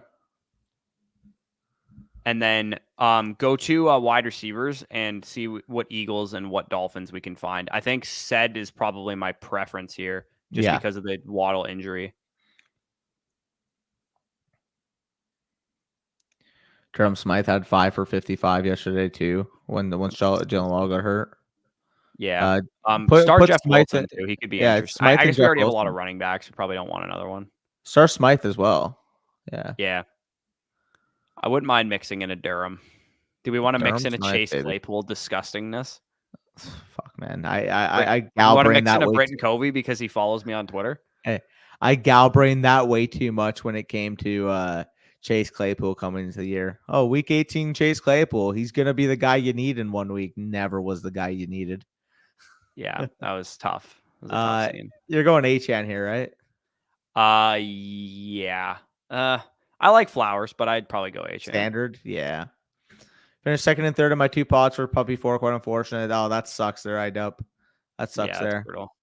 And then go to wide receivers and see what Eagles and what Dolphins we can find. I think Sed is probably my preference here just because of the Waddle injury. Jerome Smythe had 5 for 55 yesterday too. Once Jalen Waddle got hurt. Yeah. Start Jeff Wilson too. He could be interesting. I guess we already have a lot of running backs. We probably don't want another one. Start Smythe as well. Yeah. Yeah. I wouldn't mind mixing in a Durham. Do we want to mix in a Chase Claypool disgustingness? Fuck, man. I Galbrain that way. Britton Covey because he follows me on Twitter. Hey, I Galbrain that way too much when it came to Chase Claypool coming into the year. Oh, week 18, Chase Claypool. He's gonna be the guy you need in 1 week. Never was the guy you needed. Yeah, that was tough. That was a tough scene. You're going Achan here, right? Yeah. I like Flowers, but I'd probably go Achan. Standard, yeah. Finished 2nd and 3rd in my 2 pods for Puppy 4. Quite unfortunate. Oh, that sucks there, IDUP. That sucks there. Brutal.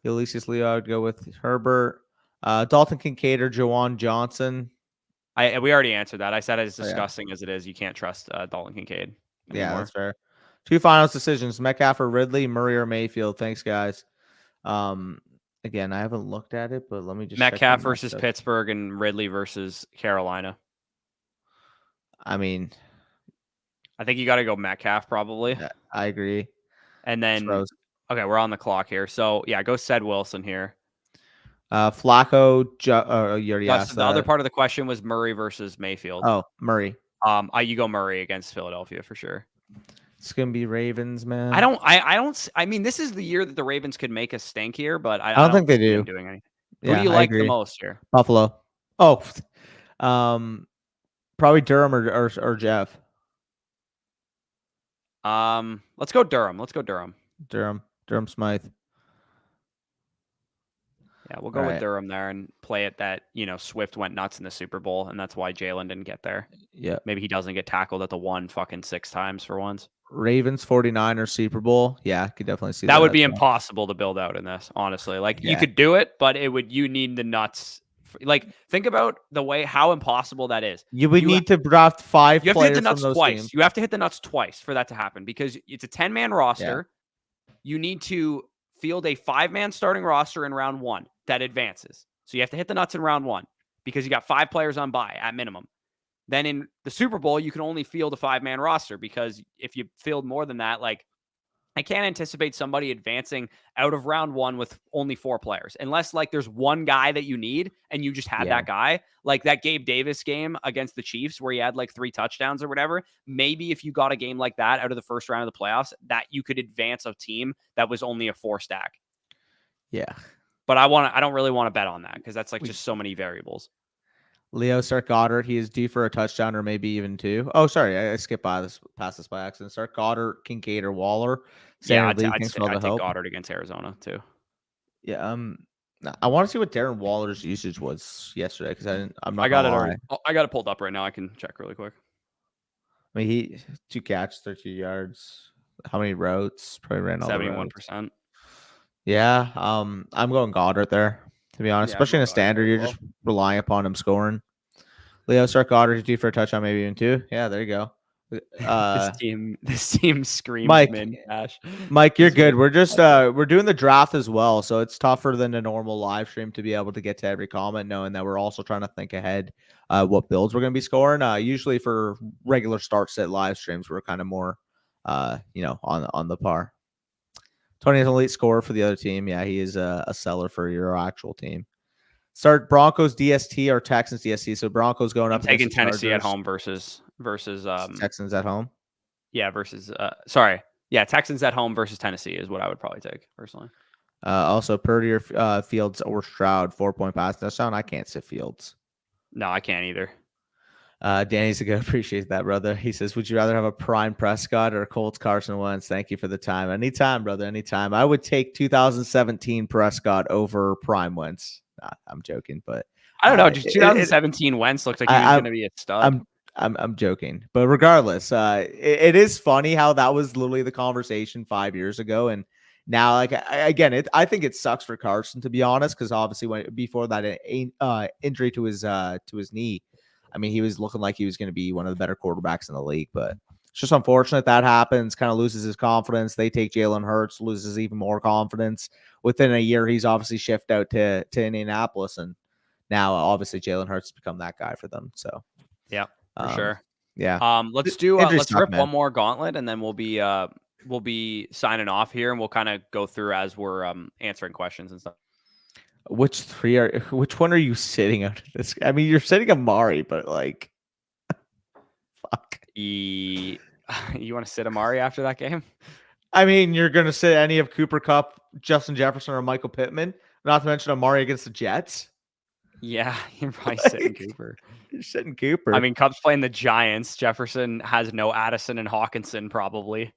Ulysses Leo, I would go with Herbert. Dalton Kincaid or Jawan Johnson. We already answered that. I said as disgusting as it is, you can't trust Dalton Kincaid anymore. Yeah, that's fair. 2 finals decisions: Metcalf or Ridley, Murray or Mayfield. Thanks, guys. Again, I haven't looked at it, but let me just Metcalf versus Pittsburgh and Ridley versus Carolina. I mean, I think you got to go Metcalf probably. Yeah, I agree. And then, okay, we're on the clock here. So, yeah, go Sed Wilson here. Flacco, you already asked the other part of the question was Murray versus Mayfield. Oh, Murray. You go Murray against Philadelphia for sure. It's gonna be Ravens, man. I mean, this is the year that the Ravens could make a stink here, but I don't think they do. Doing anything. Who do you like the most here? Buffalo. Oh, probably Durham or Jeff. Let's go Durham. Durham Smythe. Yeah, we'll go with Durham there and play it that, Swift went nuts in the Super Bowl, and that's why Jalen didn't get there. Yeah. Maybe he doesn't get tackled at the 6 times for once. Ravens 49ers Super Bowl. Yeah, I could definitely see that. That would be impossible to build out in this, honestly. You could do it, but you need the nuts. Think about how impossible that is. You would need to draft 5 players. You have to hit the nuts twice. Teams. You have to hit the nuts twice for that to happen because it's a 10-man roster. you need to field a 5-man starting roster in round 1 that advances. So you have to hit the nuts in round 1 because you got 5 players on bye at minimum. Then in the Super Bowl, you can only field a 5-man roster because if you field more than that, like, I can't anticipate somebody advancing out of round 1 with only 4 players, unless like there's one guy that you need and you just had that guy, like that Gabe Davis game against the Chiefs where he had like 3 touchdowns or whatever. Maybe if you got a game like that out of the first round of the playoffs, that you could advance a team that was only a 4 stack. Yeah. But I don't really want to bet on that because that's like just so many variables. Leo, start Goddard. He is due for a touchdown or maybe even 2. Oh, sorry. I skipped past this by accident. Start Goddard, Kincaid, or Waller. I'd take Goddard against Arizona too. Yeah. I want to see what Darren Waller's usage was yesterday because I'm not. I got it already. I got it pulled up right now. I can check really quick. I mean, he 2 catches, 13 yards. How many routes? Probably ran all 71%. Yeah. I'm going Goddard there, to be honest. Especially in a standard, you're just relying upon him scoring. Leo, start Goddard. He's due for a touchdown, maybe even 2. Yeah, there you go. This team screams Mike, you're good. We're just we're doing the draft as well, so it's tougher than a normal live stream to be able to get to every comment, knowing that we're also trying to think ahead what builds we're going to be scoring. Usually for regular start set live streams, we're kind of more on the par. Tony is an elite scorer for the other team. Yeah, he is a seller for your actual team. Start Broncos DST or Texans DST. So Broncos going up. Taking Tennessee at home versus Texans at home. Yeah, versus Texans at home versus Tennessee is what I would probably take personally. Also, Purdy or Fields or Stroud 4-point pass touchdown. I can't sit Fields. No, I can't either. Danny's a good. Appreciate that, brother. He says, "Would you rather have a prime Prescott or a Colts Carson Wentz?" Thank you for the time. Anytime, brother. Anytime. I would take 2017 Prescott over prime Wentz. Nah, I'm joking, but I don't know. Just 2017 Wentz looked like he was going to be a stud. I'm joking, but regardless, it is funny how that was literally the conversation 5 years ago, and now, like I think it sucks for Carson, to be honest, because obviously before that injury to his knee, I mean, he was looking like he was going to be one of the better quarterbacks in the league, but it's just unfortunate that happens. Kind of loses his confidence. They take Jalen Hurts, loses even more confidence. Within a year, he's obviously shifted out to Indianapolis, and now obviously Jalen Hurts has become that guy for them. So yeah. For sure. Yeah. Let's rip one more gauntlet and then we'll be signing off here and we'll kind of go through as we're answering questions and stuff. Which one are you sitting out of this? I mean, you're sitting Amari, but like fuck. You want to sit Amari after that game? I mean, you're gonna sit any of Cooper Kupp, Justin Jefferson, or Michael Pittman, not to mention Amari against the Jets. Yeah, you're probably sitting Cooper. You're sitting Cooper. I mean, Kupp's playing the Giants. Jefferson has no Addison and Hawkinson probably.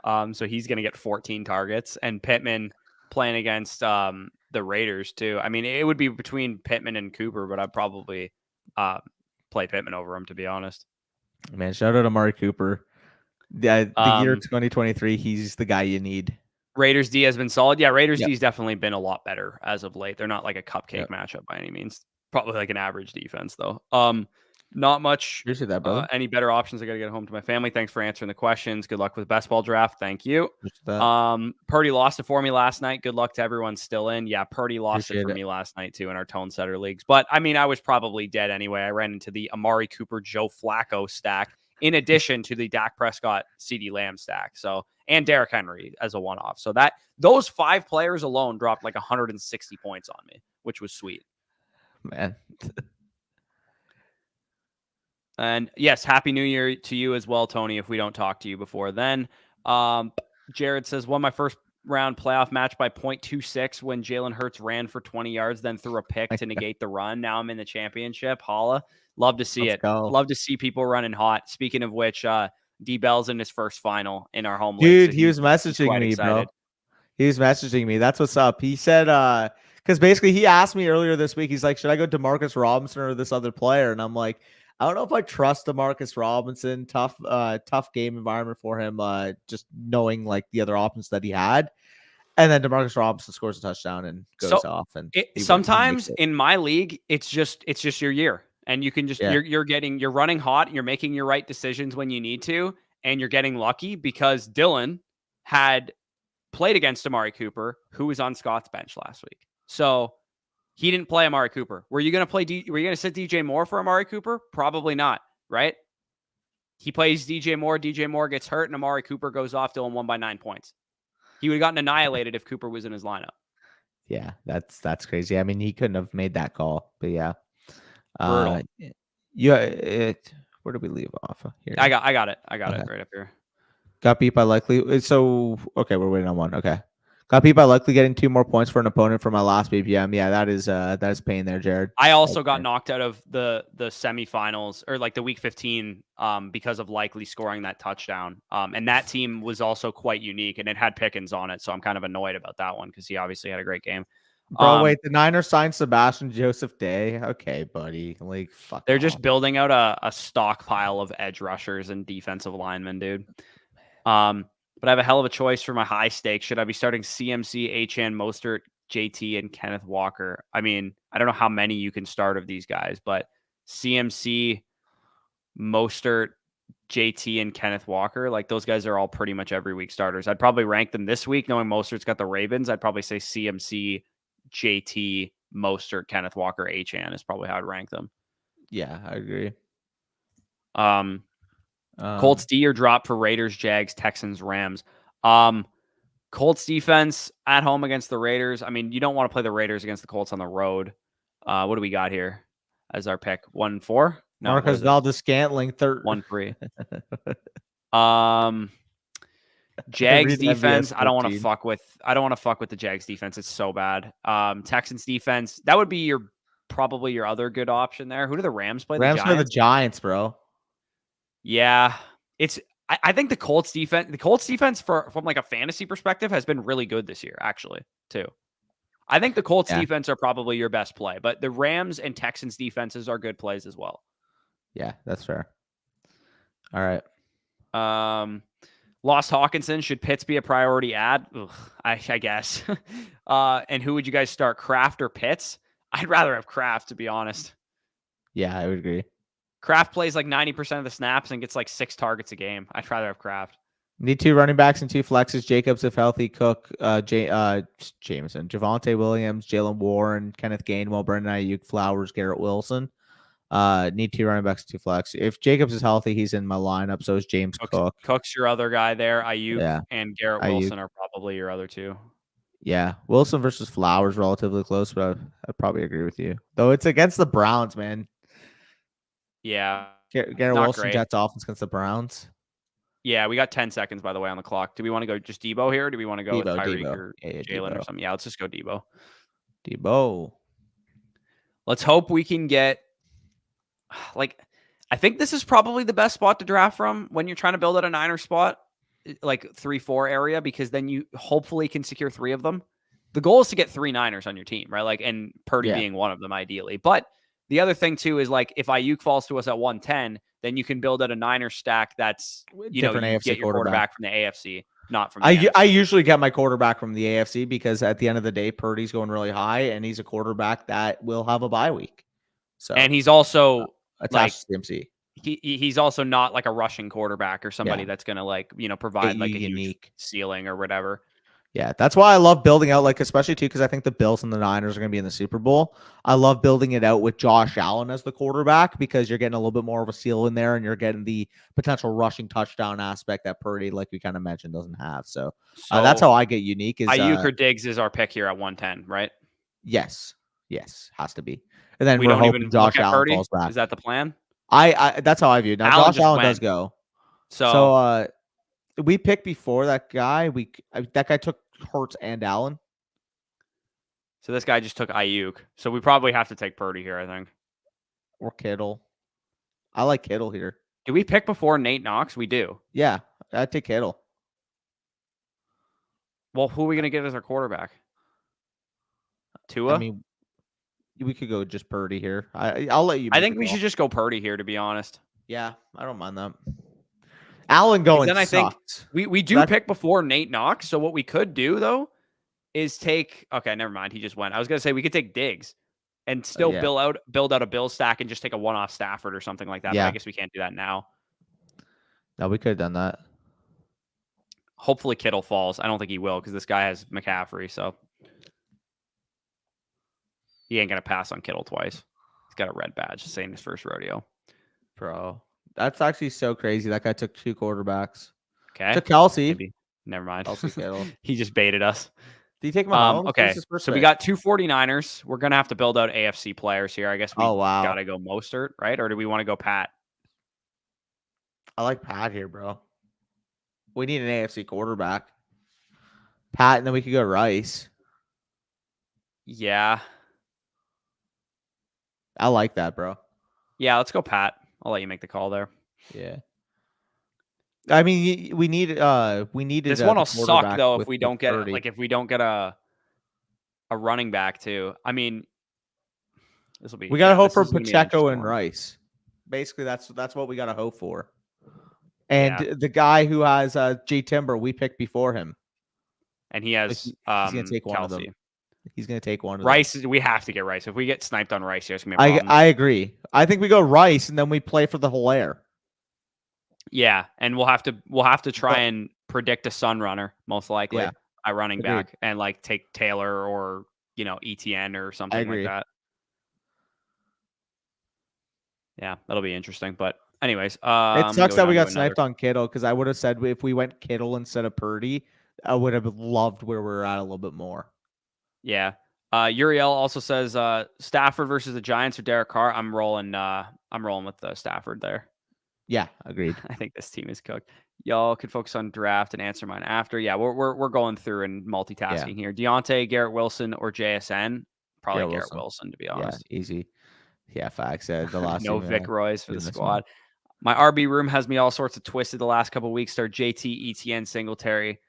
So he's going to get 14 targets. And Pittman playing against the Raiders too. I mean, it would be between Pittman and Cooper, but I'd probably play Pittman over him, to be honest. Man, shout out to Amari Cooper. The year 2023, he's the guy you need. Raiders D has been solid. Yeah, Raiders D has definitely been a lot better as of late. They're not like a cupcake matchup by any means. Probably like an average defense, though. Not much. Appreciate that, brother. Any better options? I got to get home to my family. Thanks for answering the questions. Good luck with best ball draft. Thank you. Purdy lost it for me last night. Good luck to everyone still in. Yeah, Purdy lost it for me last night too in our tone setter leagues. But I mean, I was probably dead anyway. I ran into the Amari Cooper, Joe Flacco stack in addition to the Dak Prescott, CeeDee Lamb stack. So, and Derrick Henry as a one-off. So those 5 players alone dropped like 160 points on me, which was sweet. Man. And yes, Happy New Year to you as well, Tony, if we don't talk to you before then. Jared says, won my first round playoff match by 0.26 when Jalen Hurts ran for 20 yards, then threw a pick to negate the run. Now I'm in the championship. Holla. Love to see it. Love to see people running hot. Speaking of which, D-Bell's in his first final in our home league. Dude, so he was messaging me, bro. He was messaging me. That's what's up. He said, because basically he asked me earlier this week, he's like, should I go Demarcus Robinson or this other player? And I'm like, I don't know if I trust Demarcus Robinson. Tough game environment for him, just knowing like the other options that he had. And then Demarcus Robinson scores a touchdown and goes off. And sometimes in my league, it's just your year. And you can just you're running hot, you're making your right decisions when you need to, and you're getting lucky because Dylan had played against Amari Cooper, who was on Scott's bench last week. So he didn't play Amari Cooper. Were you going to were you going to sit DJ Moore for Amari Cooper? Probably not, right? He plays DJ Moore. DJ Moore gets hurt, and Amari Cooper goes off to him 1 by 9 points. He would have gotten annihilated if Cooper was in his lineup. Yeah, that's crazy. I mean, he couldn't have made that call, but yeah. Brutal. Where did we leave off here? I got it right up here. Got beat by likely. So okay, we're waiting on one. Okay, got beat by likely getting 2 more points for an opponent for my last BPM. Yeah, that is pain there, Jared. I also got knocked out of the semifinals or like the week 15 because of likely scoring that touchdown. And that team was also quite unique, and it had Pickens on it, so I'm kind of annoyed about that one because he obviously had a great game. Bro, wait, the Niners signed Sebastian Joseph Day. Okay, buddy. Like, fuck. They're just building out a stockpile of edge rushers and defensive linemen, dude. But I have a hell of a choice for my high stakes. Should I be starting CMC, Achane, Mostert, JT, and Kenneth Walker? I mean, I don't know how many you can start of these guys, but CMC, Mostert, JT, and Kenneth Walker, like those guys are all pretty much every week starters. I'd probably rank them this week, knowing Mostert's got the Ravens. I'd probably say CMC, JT, Mostert, Kenneth Walker, Achane is probably how I'd rank them. Yeah, I agree. Colts D or drop for Raiders, Jags, Texans, Rams. Colts defense at home against the Raiders. I mean, you don't want to play the Raiders against the Colts on the road. What do we got here as our pick? 1-4? No, Marcus Valdes-Scantling, 1-3. Jags defense. I don't want to fuck with the Jags defense. It's so bad. Texans defense. That would be probably your other good option there. Who do the Rams play? Rams play the Giants, bro. Yeah, I think the Colts defense from like a fantasy perspective has been really good this year, actually, too. I think the Colts defense are probably your best play, but the Rams and Texans defenses are good plays as well. Yeah, that's fair. All right. Lost Hawkinson. Should Pitts be a priority ad? Ugh, I guess. And who would you guys start, Kraft or Pitts? I'd rather have Kraft, to be honest. Yeah, I would agree. Kraft plays like 90% of the snaps and gets like 6 targets a game. I'd rather have Kraft. Need 2 running backs and 2 flexes. Jacobs, if healthy. Cook, Jameson, Javonte Williams, Jalen Warren, Kenneth Gainwell, Brendan Ayuk, Flowers, Garrett Wilson. Need 2 running backs and 2 flex. If Jacobs is healthy, he's in my lineup. So is James Cook. Cook's your other guy there. Ayuk and Garrett Wilson are probably your other 2. Yeah, Wilson versus Flowers relatively close, but I'd probably agree with you. Though it's against the Browns, man. Yeah. Garrett Wilson, Jets offense against the Browns. Yeah, we got 10 seconds, by the way, on the clock. Do we want to go just Debo here? Or do we want to go with Tyreek or Jalen or something? Yeah, let's just go Debo. Let's hope we can get, like, I think this is probably the best spot to draft from when you're trying to build out a Niner spot, like 3-4 area, because then you hopefully can secure 3 of them. The goal is to get 3 Niners on your team, right? Like, and Purdy being one of them, ideally. But the other thing, too, is like if Ayuk falls to us at 110, then you can build out a Niner stack that's, you get your quarterback from the AFC, not from the NFC. I usually get my quarterback from the AFC because at the end of the day, Purdy's going really high, and he's a quarterback that will have a bye week. So, and he's also attached to CMC. He's also not like a rushing quarterback or somebody that's going to like, provide like a unique ceiling or whatever. Yeah, that's why I love building out, like, especially too, because I think the Bills and the Niners are going to be in the Super Bowl. I love building it out with Josh Allen as the quarterback because you're getting a little bit more of a seal in there, and you're getting the potential rushing touchdown aspect that Purdy, like we kind of mentioned, doesn't have. So that's how I get unique. Is Ayuk or Diggs is our pick here at 110, right? Yes, has to be. And then we we're don't hoping even Josh Allen Purdy? falls back. Is that the plan? I that's how I view it. Now Josh Allen does go. So we picked before that guy. That guy took Hurts and Allen. So this guy just took Ayuk. So we probably have to take Purdy here, I think. Or Kittle. I like Kittle here. Do we pick before Nate Knox? We do. Yeah, I'd take Kittle. Well, who are we going to get as our quarterback? Tua? I mean, we could go just Purdy here. I'll let you. I think we should just go Purdy here, to be honest. Yeah, I don't mind that. Allen going then I sucks. think we do pick before Nate Knox. So what we could do, though, is take... Okay, never mind. He just went. I was going to say we could take Diggs and still build out a Bill stack and just take a one-off Stafford or something like that. Yeah. But I guess we can't do that now. No, we could have done that. Hopefully Kittle falls. I don't think he will because this guy has McCaffrey, so he ain't gonna pass on Kittle twice. He's got a red badge, same as first rodeo. Bro, that's actually so crazy. That guy took 2 quarterbacks. Okay, Took Kelsey. maybe. Never mind. Kelsey Kittle. He just baited us. Did he take Mahomes? Okay, so we got 2 49ers. We're gonna have to build out AFC players here. I guess we gotta go Mostert, right? Or do we want to go Pat? I like Pat here, bro. We need an AFC quarterback. Pat, and then we could go Rice. Yeah. I like that, bro. Yeah, let's go Pat. I'll let you make the call there. Yeah. I mean, we needed this one will suck though if we don't get a running back too. I mean, this will be. We gotta hope for Pacheco and Rice. Basically, that's what we gotta hope for. And the guy who has J Timber, we picked before him, and he has he's gonna take one Kelsey. of them. He's gonna take one of Rice. them. We have to get Rice. If we get sniped on Rice, there's gonna be a problem. I agree. I think we go Rice and then we play for the Hilaire. Yeah, and we'll have to try and predict a Sun runner most likely at running back and like take Taylor or ETN or something like that. Yeah, that'll be interesting. But anyways, it sucks that we got sniped on Kittle because I would have said if we went Kittle instead of Purdy, I would have loved where we're at a little bit more. Yeah. Uriel also says Stafford versus the Giants or Derek Carr. I'm rolling with Stafford there. Yeah, agreed. I think this team is cooked. Y'all could focus on draft and answer mine after. Yeah, we're going through and multitasking here. Deontay, Garrett Wilson, or JSN? Probably Garrett Wilson, to be honest. Yeah, easy. Yeah, facts. The last no Vic Royce for the squad. My RB room has me all sorts of twisted the last couple of weeks. Start JT, ETN, Singletary,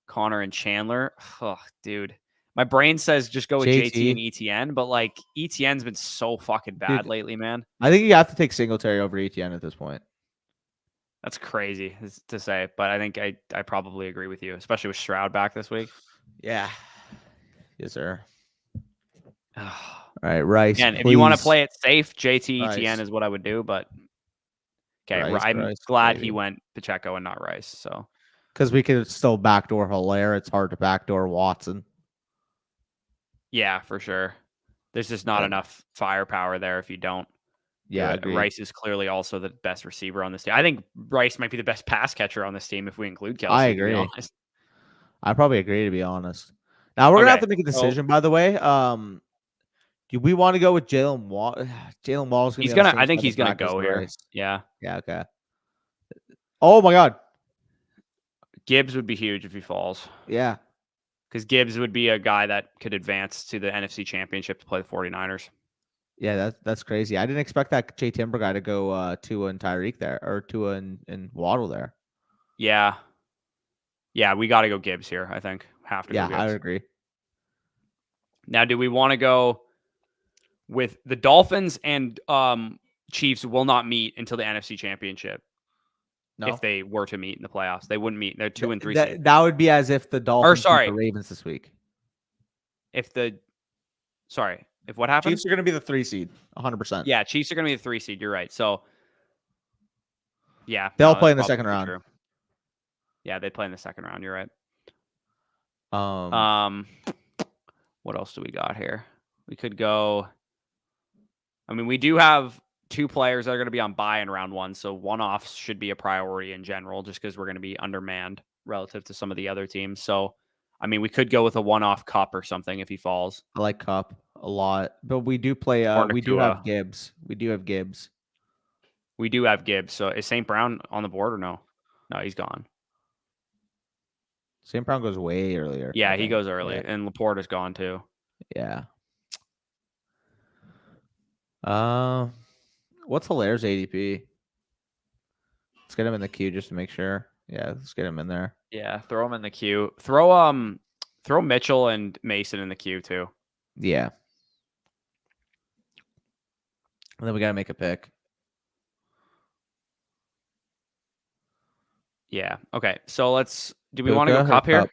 Connor, and Chandler. Oh, dude. My brain says just go with JT and ETN, but like ETN's been so fucking bad lately, man. I think you have to take Singletary over ETN at this point. That's crazy to say, but I think I probably agree with you, especially with Stroud back this week. Yeah. Yes, sir. All right, Rice. And if you want to play it safe, JT ETN is what I would do, but okay, I'm glad he went Pacheco and not Rice. So because we could still backdoor Hilaire, it's hard to backdoor Watson. Yeah, for sure. There's just not enough firepower there if you don't. Yeah, Rice is clearly also the best receiver on this team. I think Rice might be the best pass catcher on this team if we include Kelsey. I agree. I probably agree, to be honest. Now we're gonna have to make a decision. By the way, do we want to go with Jalen Wall? Jalen Wall's gonna. I think he's gonna go here. Rice. Yeah. Yeah. Okay. Oh my God. Gibbs would be huge if he falls. Yeah. Because Gibbs would be a guy that could advance to the NFC Championship to play the 49ers. Yeah, that's crazy. I didn't expect that J Timber guy to go Tua and Tyreek there, or Tua and Waddle there. Yeah. Yeah, we got to go Gibbs here, I think. Have to go Gibbs. I agree. Now, do we want to go with the Dolphins and Chiefs will not meet until the NFC Championship? No. If they were to meet in the playoffs, they wouldn't meet. They're 2 and 3 seed. That would be as if the Dolphins beat the Ravens this week. If what happens? Chiefs are going to be the 3 seed, 100%. Yeah, Chiefs are going to be the 3 seed. You're right. So, yeah. They'll play in the second round. True. Yeah, they play in the second round. You're right. What else do we got here? We could go. I mean, we do have 2 players that are going to be on bye in round 1, so one-offs should be a priority in general just because we're going to be undermanned relative to some of the other teams. So, I mean, we could go with a one-off Cup or something if he falls. I like Cup a lot, but we do play. We do have Gibbs. We do have Gibbs. So, is St. Brown on the board or no? No, he's gone. St. Brown goes way earlier. Yeah, he goes early, and Laporte is gone too. Yeah. What's Hilaire's ADP? Let's get him in the queue just to make sure. Yeah, let's get him in there. Yeah, throw him in the queue. Throw Mitchell and Mason in the queue too. Yeah. And then we got to make a pick. Yeah. Okay. So do we want to go Cup here?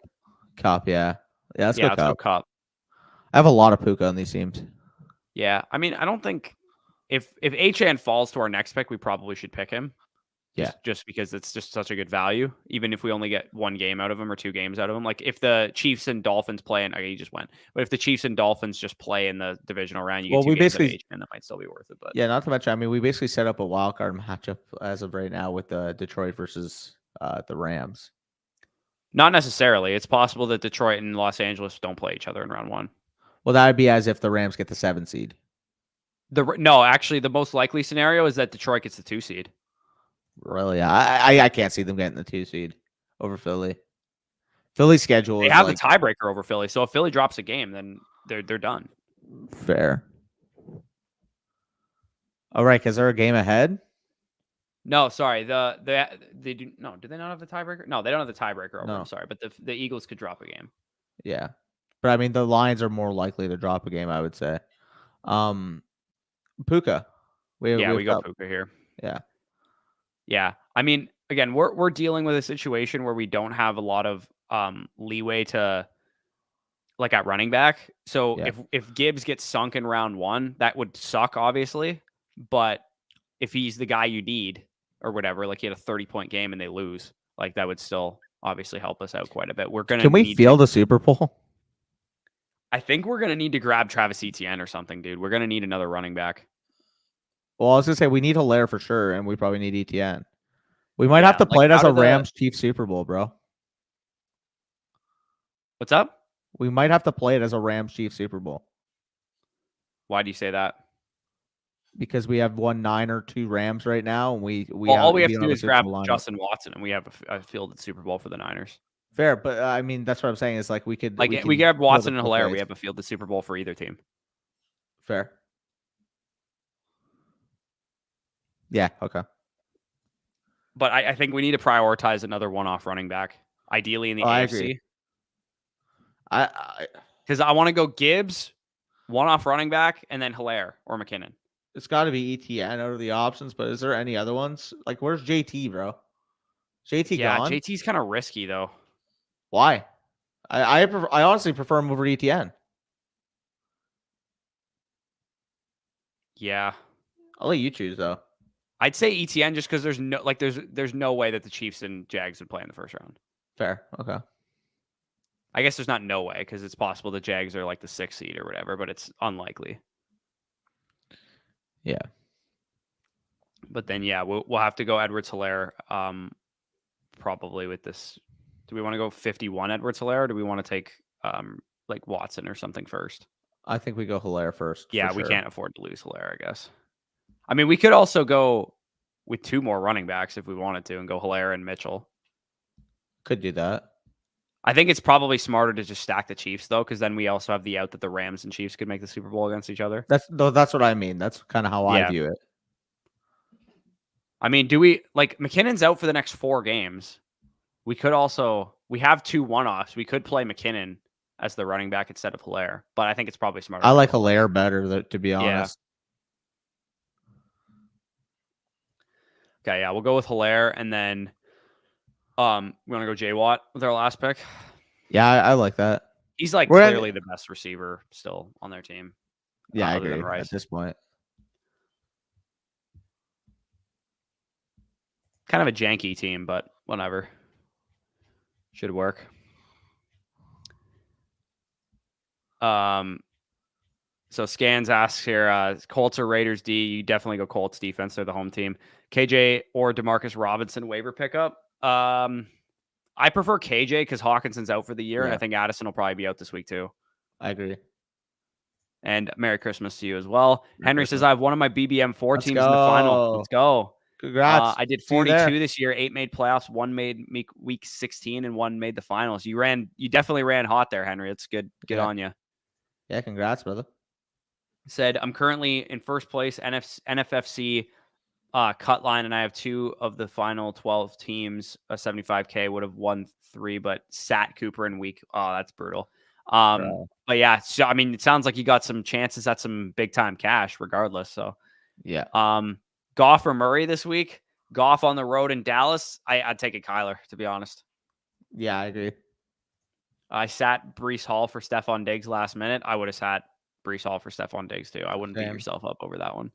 Cup, yeah. Yeah, let's go Cup. I have a lot of Puka on these teams. Yeah. I mean, I don't think if Achane falls to our next pick, we probably should pick him. Just because it's just such a good value, even if we only get one game out of him or 2 games out of him. Like if the Chiefs and Dolphins play, and okay, he just went. But if the Chiefs and Dolphins just play in the divisional round, you get Well, 2 we games of basically, H-Man, that might still be worth it. But yeah, not to mention, I mean, we basically set up a wild card matchup as of right now with Detroit versus the Rams. not necessarily. It's possible that Detroit and Los Angeles don't play each other in round 1. Well, that would be as if the Rams get the 7 seed. No, actually, the most likely scenario is that Detroit gets the 2 seed. Really, I can't see them getting the 2 seed over Philly. Philly's schedule They is have like the tiebreaker over Philly, so if Philly drops a game, then they're done. fair. All right, because they're a game ahead. No, sorry. They do no. Do they not have the tiebreaker? No, they don't have the tiebreaker over. No. I'm sorry, but the Eagles could drop a game. Yeah, but I mean the Lions are more likely to drop a game, I would say. Puka, we go got, Puka here. Yeah. I mean, again, we're dealing with a situation where we don't have a lot of leeway to like at running back. So Yeah. if Gibbs gets sunk in round 1, that would suck, obviously. But if he's the guy you need or whatever, like he had a 30-point game and they lose, like that would still obviously help us out quite a bit. Can we field a Super Bowl? I think we're gonna need to grab Travis Etienne or something, dude. We're gonna need another running back. Well, I was gonna say we need Hilaire for sure, and we probably need ETN. We might have to play it as a Rams Chiefs Super Bowl, bro. What's up? We might have to play it as a Rams Chiefs Super Bowl. Why do you say that? Because we have 1-9 or 2 Rams right now, and all we have to do is grab Justin Watson, and we have a fielded Super Bowl for the Niners. Fair, but I mean that's what I'm saying is like we grab Watson and Hilaire, we have a fielded Super Bowl for either team. Fair. Yeah. Okay. But I think we need to prioritize another one-off running back, ideally in the AFC. Because I want to go Gibbs, one-off running back, and then Hilaire or McKinnon. It's got to be ETN out of the options, but is there any other ones? Like, where's JT, bro? JT gone? JT's kind of risky though. Why? I honestly prefer him over ETN. Yeah, I'll let you choose though. I'd say ETN just because there's no way that the Chiefs and Jags would play in the first round. Fair. Okay. I guess there's not no way because it's possible the Jags are like the 6th seed or whatever, but it's unlikely. Yeah. But then we'll have to go Edwards-Hilaire probably with this. Do we want to go 51 Edwards-Hilaire or do we want to take like Watson or something first? I think we go Hilaire first. Yeah, we can't afford to lose Hilaire, I guess. I mean, we could also go with 2 more running backs if we wanted to and go Hilaire and Mitchell. Could do that. I think it's probably smarter to just stack the Chiefs though, because then we also have the out that the Rams and Chiefs could make the Super Bowl against each other. That's what I mean. That's kind of how I view it. I mean, do we like McKinnon's out for the next 4 games? We have 2 one-offs. We could play McKinnon as the running back instead of Hilaire, but I think it's probably smarter. I like Hilaire better, to be honest. Okay, yeah, we'll go with Hilaire, and then we want to go J Watt with our last pick. Yeah, I like that. He's like clearly the best receiver still on their team. Yeah, I agree at this point. Kind of a janky team, but whatever. Should work. So Scans asks here, Colts or Raiders D? You definitely go Colts defense. They're the home team. KJ or DeMarcus Robinson waiver pickup? I prefer KJ because Hawkinson's out for the year, and I think Addison will probably be out this week too. I agree. And Merry Christmas to you as well. Henry says, I have one of my BBM4 teams in the final. Let's go. Congrats. I did 42 this year. 8 made playoffs. 1 made week 16, and 1 made the finals. You definitely ran hot there, Henry. It's good. Good on you. Yeah, congrats, brother. Said, I'm currently in first place NFFC cut line, and I have 2 of the final 12 teams. 75K would have won 3, but sat Cooper in week. Oh, that's brutal. But yeah, so I mean, it sounds like you got some chances at some big time cash, regardless. So yeah. Goff or Murray this week? Goff on the road in Dallas. I'd take a Kyler, to be honest. Yeah, I agree. I sat Breece Hall for Stephon Diggs last minute. I would have sat Breece Hall for Stephon Diggs too. I wouldn't beat yourself up over that one.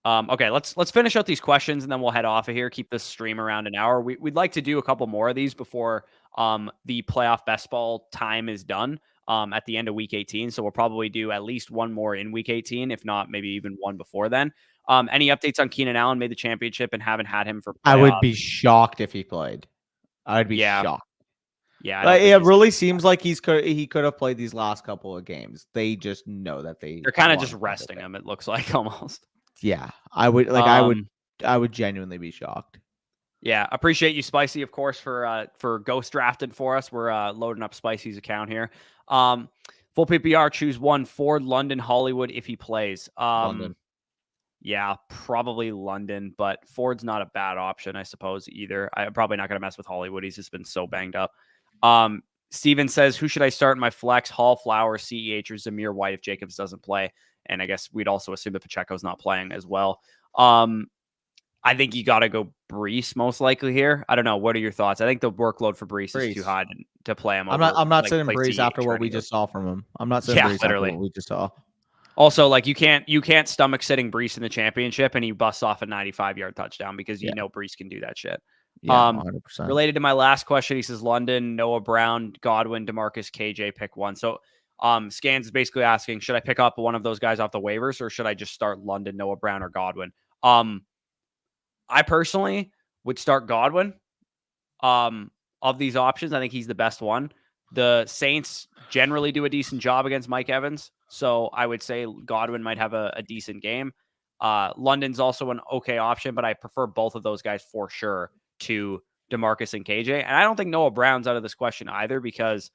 Okay, let's finish out these questions and then we'll head off of here. Keep this stream around an hour. We'd like to do a couple more of these before the playoff best ball time is done at the end of week 18. So we'll probably do at least one more in week 18, if not maybe even one before then. Any updates on Keenan Allen? Made the championship and haven't had him for playoffs. I would be shocked if he played. I'd be Yeah. shocked. Yeah, Like, it really seems like he could have played these last couple of games. They just know that they're kind of just resting him. It looks like almost. Yeah, I would genuinely be shocked. Yeah, appreciate you, Spicy, of course, for ghost drafting for us. We're loading up Spicy's account here. Full PPR, choose one: Ford, London, Hollywood if he plays. London. Yeah, probably London, but Ford's not a bad option, I suppose, either. I'm probably not going to mess with Hollywood. He's just been so banged up. Steven says, who should I start in my flex? Hall, Flowers, CEH, or Zamir White if Jacobs doesn't play? And I guess we'd also assume that Pacheco's not playing as well. I think you got to go Brees most likely here. I don't know. What are your thoughts? I think the workload for Brees is too high to play him. I'm not sitting Brees after what we just saw from him. I'm not sitting Brees after what we just saw. Also, like you can't stomach sitting Brees in the championship and he busts off a 95-yard touchdown because you know Brees can do that shit. Yeah, 100%. Related to my last question, he says London, Noah Brown, Godwin, DeMarcus, KJ, pick one. So Scans is basically asking, should I pick up one of those guys off the waivers or should I just start London, Noah Brown, or Godwin? I personally would start Godwin. Of these options, I think he's the best one. The Saints generally do a decent job against Mike Evans, so I would say Godwin might have a decent game. London's also an okay option, but I prefer both of those guys for sure to DeMarcus and KJ. And I don't think Noah Brown's out of this question either because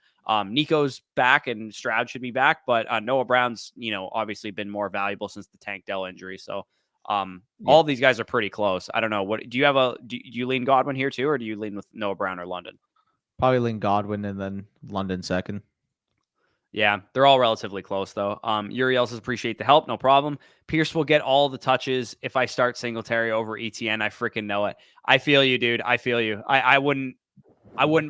Nico's back and Stroud should be back, but Noah Brown's, obviously been more valuable since the Tank Dell injury. So all of these guys are pretty close. I don't know. What do you lean Godwin here too, or do you lean with Noah Brown or London? Probably lean Godwin and then London second. Yeah, they're all relatively close, though. Uriel says, appreciate the help. No problem. Pierce will get all the touches if I start Singletary over ETN. I freaking know it. I feel you, dude. I feel you. I wouldn't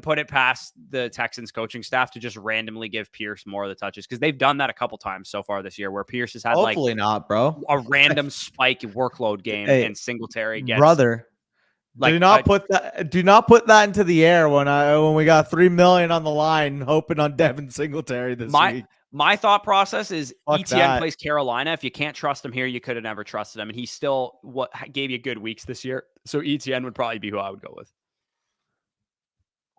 put it past the Texans coaching staff to just randomly give Pierce more of the touches because they've done that a couple times so far this year where Pierce has had hopefully not, bro. A random spike workload game and Singletary gets brother. Do not put that into the air when we got $3 million on the line, hoping on Devin Singletary this week. My thought process is ETN plays Carolina. If you can't trust him here, you could have never trusted him, and he still gave you good weeks this year. So ETN would probably be who I would go with.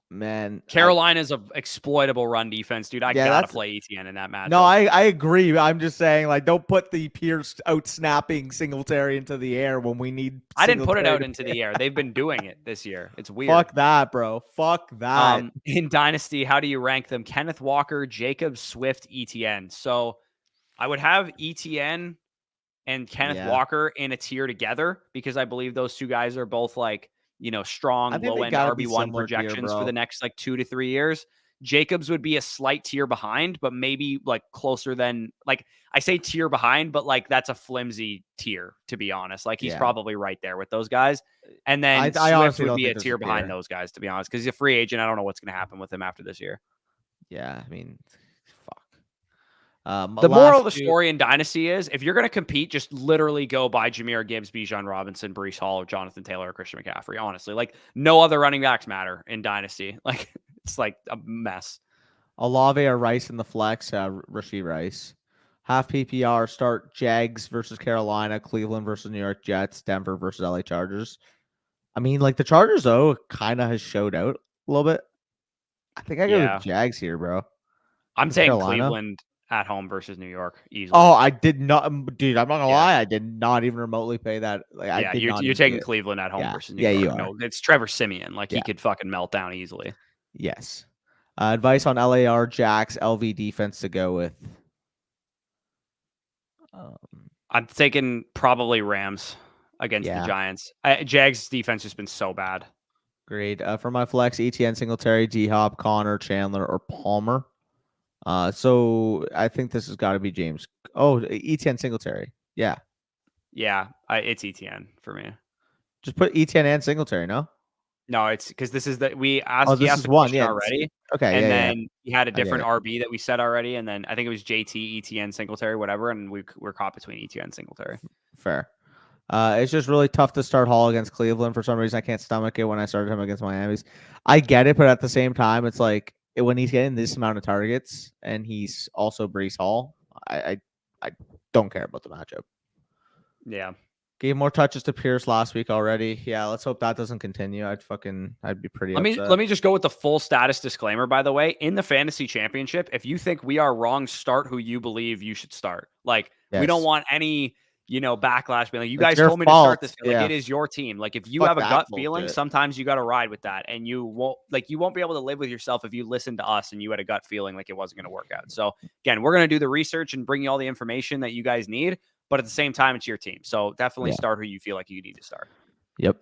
Man, Carolina's an exploitable run defense, dude. I gotta play ETN in that match. No, I agree. I'm just saying, like, don't put the Pierce out snapping Singletary into the air when we need. I didn't put it out into the air. They've been doing it this year. It's weird. Fuck that, bro. Fuck that. In Dynasty, how do you rank them? Kenneth Walker, Jacobs, Swift, ETN. So I would have ETN and Kenneth Walker in a tier together because I believe those two guys are both like, strong low-end RB1 projections for the next 2 to 3 years. Jacobs would be a slight tier behind, but maybe closer than I say tier behind, but that's a flimsy tier, to be honest. He's probably right there with those guys. And then Swift would be a tier behind those guys, to be honest, because he's a free agent. I don't know what's going to happen with him after this year. Yeah, I mean, fuck. The moral of the story in Dynasty is if you're going to compete, just literally go buy Jahmyr Gibbs, Bijan Robinson, Breece Hall, or Jonathan Taylor, or Christian McCaffrey. Honestly, no other running backs matter in Dynasty. It's a mess. Olave or Rice in the flex, Rashee Rice. Half PPR, start Jags versus Carolina, Cleveland versus New York Jets, Denver versus LA Chargers. I mean, the Chargers, though, kind of has showed out a little bit. I think I go with Jags here, bro. I'm saying Carolina. Cleveland at home versus New York easily. Oh, I did not, dude. I'm not gonna lie. I did not even remotely pay that. You're taking Cleveland at home versus New York. You are. No, it's Trevor Siemian. He could fucking melt down easily. Yes. Advice on LAR Jacks LV defense to go with. I'm thinking probably Rams against the Giants. Jags defense has been so bad. Agreed. For my flex, ETN, Singletary, D-Hop, Connor, Chandler, or Palmer. So I think this has got to be James. Oh, ETN Singletary. Yeah. Yeah, it's ETN for me. Just put ETN and Singletary, no? No, it's because this is that we asked. This is one, already. Okay, and then he had a different RB that we said already, and then I think it was JT, ETN, Singletary, whatever, and we're caught between ETN and Singletary. Fair. It's just really tough to start Hall against Cleveland. For some reason, I can't stomach it when I started him against Miami's. I get it, but at the same time, it's like when he's getting this amount of targets and he's also Brees Hall, I don't care about the matchup. Yeah. Gave more touches to Pierce last week already. Yeah, let's hope that doesn't continue. I'd be pretty upset. Let me just go with the full status disclaimer, by the way. In the fantasy championship, if you think we are wrong, start who you believe you should start. Like, we don't want any, backlash being like, you guys told me to start this. Like, it is your team. Like, if you have a gut feeling, sometimes you got to ride with that. And you won't be able to live with yourself if you listen to us and you had a gut feeling like it wasn't going to work out. So again, we're going to do the research and bring you all the information that you guys need. But at the same time, it's your team. So definitely start who you feel like you need to start. Yep.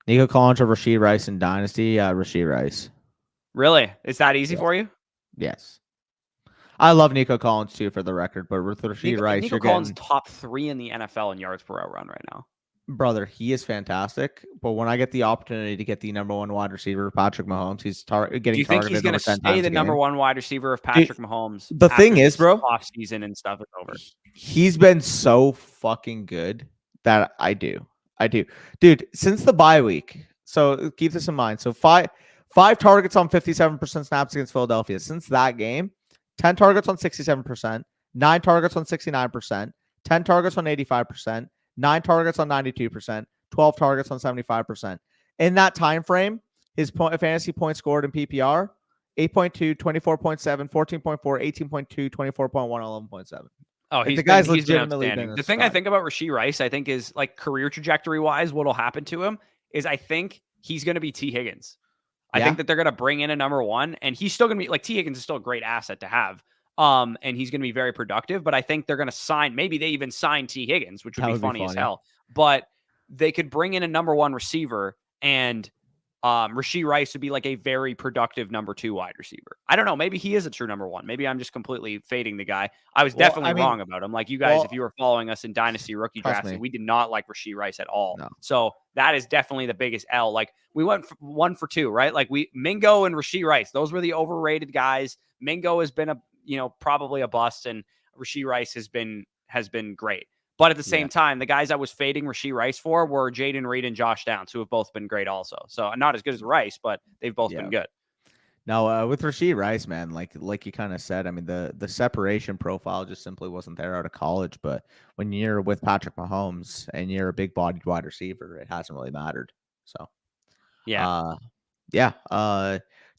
Nico Collins or Rashee Rice in Dynasty? Rashee Rice. Really? Is that easy for you? Yes. I love Nico Collins too, for the record, but with Rashee Rice, Nico Collins top 3 in the NFL in yards per route run right now. Brother, he is fantastic. But when I get the opportunity to get the number 1 wide receiver, Patrick Mahomes, he's getting targeted. Do you think he's going to stay the number 1 wide receiver of Patrick Mahomes? The thing is, bro, off season and stuff is over. He's been so fucking good that I do, dude. Since the bye week, so keep this in mind. So five targets on 57% snaps against Philadelphia. Since that game, 10 targets on 67%, 9 targets on 69%, 10 targets on 85%. 9 targets on 92%, 12 targets on 75%. In that time frame, his fantasy points scored in PPR, 8.2, 24.7, 14.4, 18.2, 24.1, 11.7. Oh, he's legitimately been outstanding. The thing I think about Rashee Rice, I think, is like career trajectory wise, what'll happen to him is I think he's going to be T. Higgins. I think that they're going to bring in a number 1, and he's still going to be like T. Higgins is still a great asset to have. And he's going to be very productive, but I think they're going to sign, maybe they even sign T. Higgins, which would be funny as hell, but they could bring in a number 1 receiver, and Rashee Rice would be like a very productive number 2 wide receiver. I don't know. Maybe he is a true number 1. Maybe I'm just completely fading the guy. I was definitely wrong about him. Like you guys, if you were following us in Dynasty rookie drafts, we did not like Rashee Rice at all. No. So that is definitely the biggest L. Like we went 1 for 2, right? Like Mingo and Rashee Rice, those were the overrated guys. Mingo has been probably a bust, and Rashee Rice has been great. But at the same time, the guys I was fading Rashee Rice for were Jaden Reed and Josh Downs, who have both been great also. So not as good as Rice, but they've both been good. Now, with Rashee Rice, man, like you kind of said, I mean, the separation profile just simply wasn't there out of college. But when you're with Patrick Mahomes and you're a big-bodied wide receiver, it hasn't really mattered. So,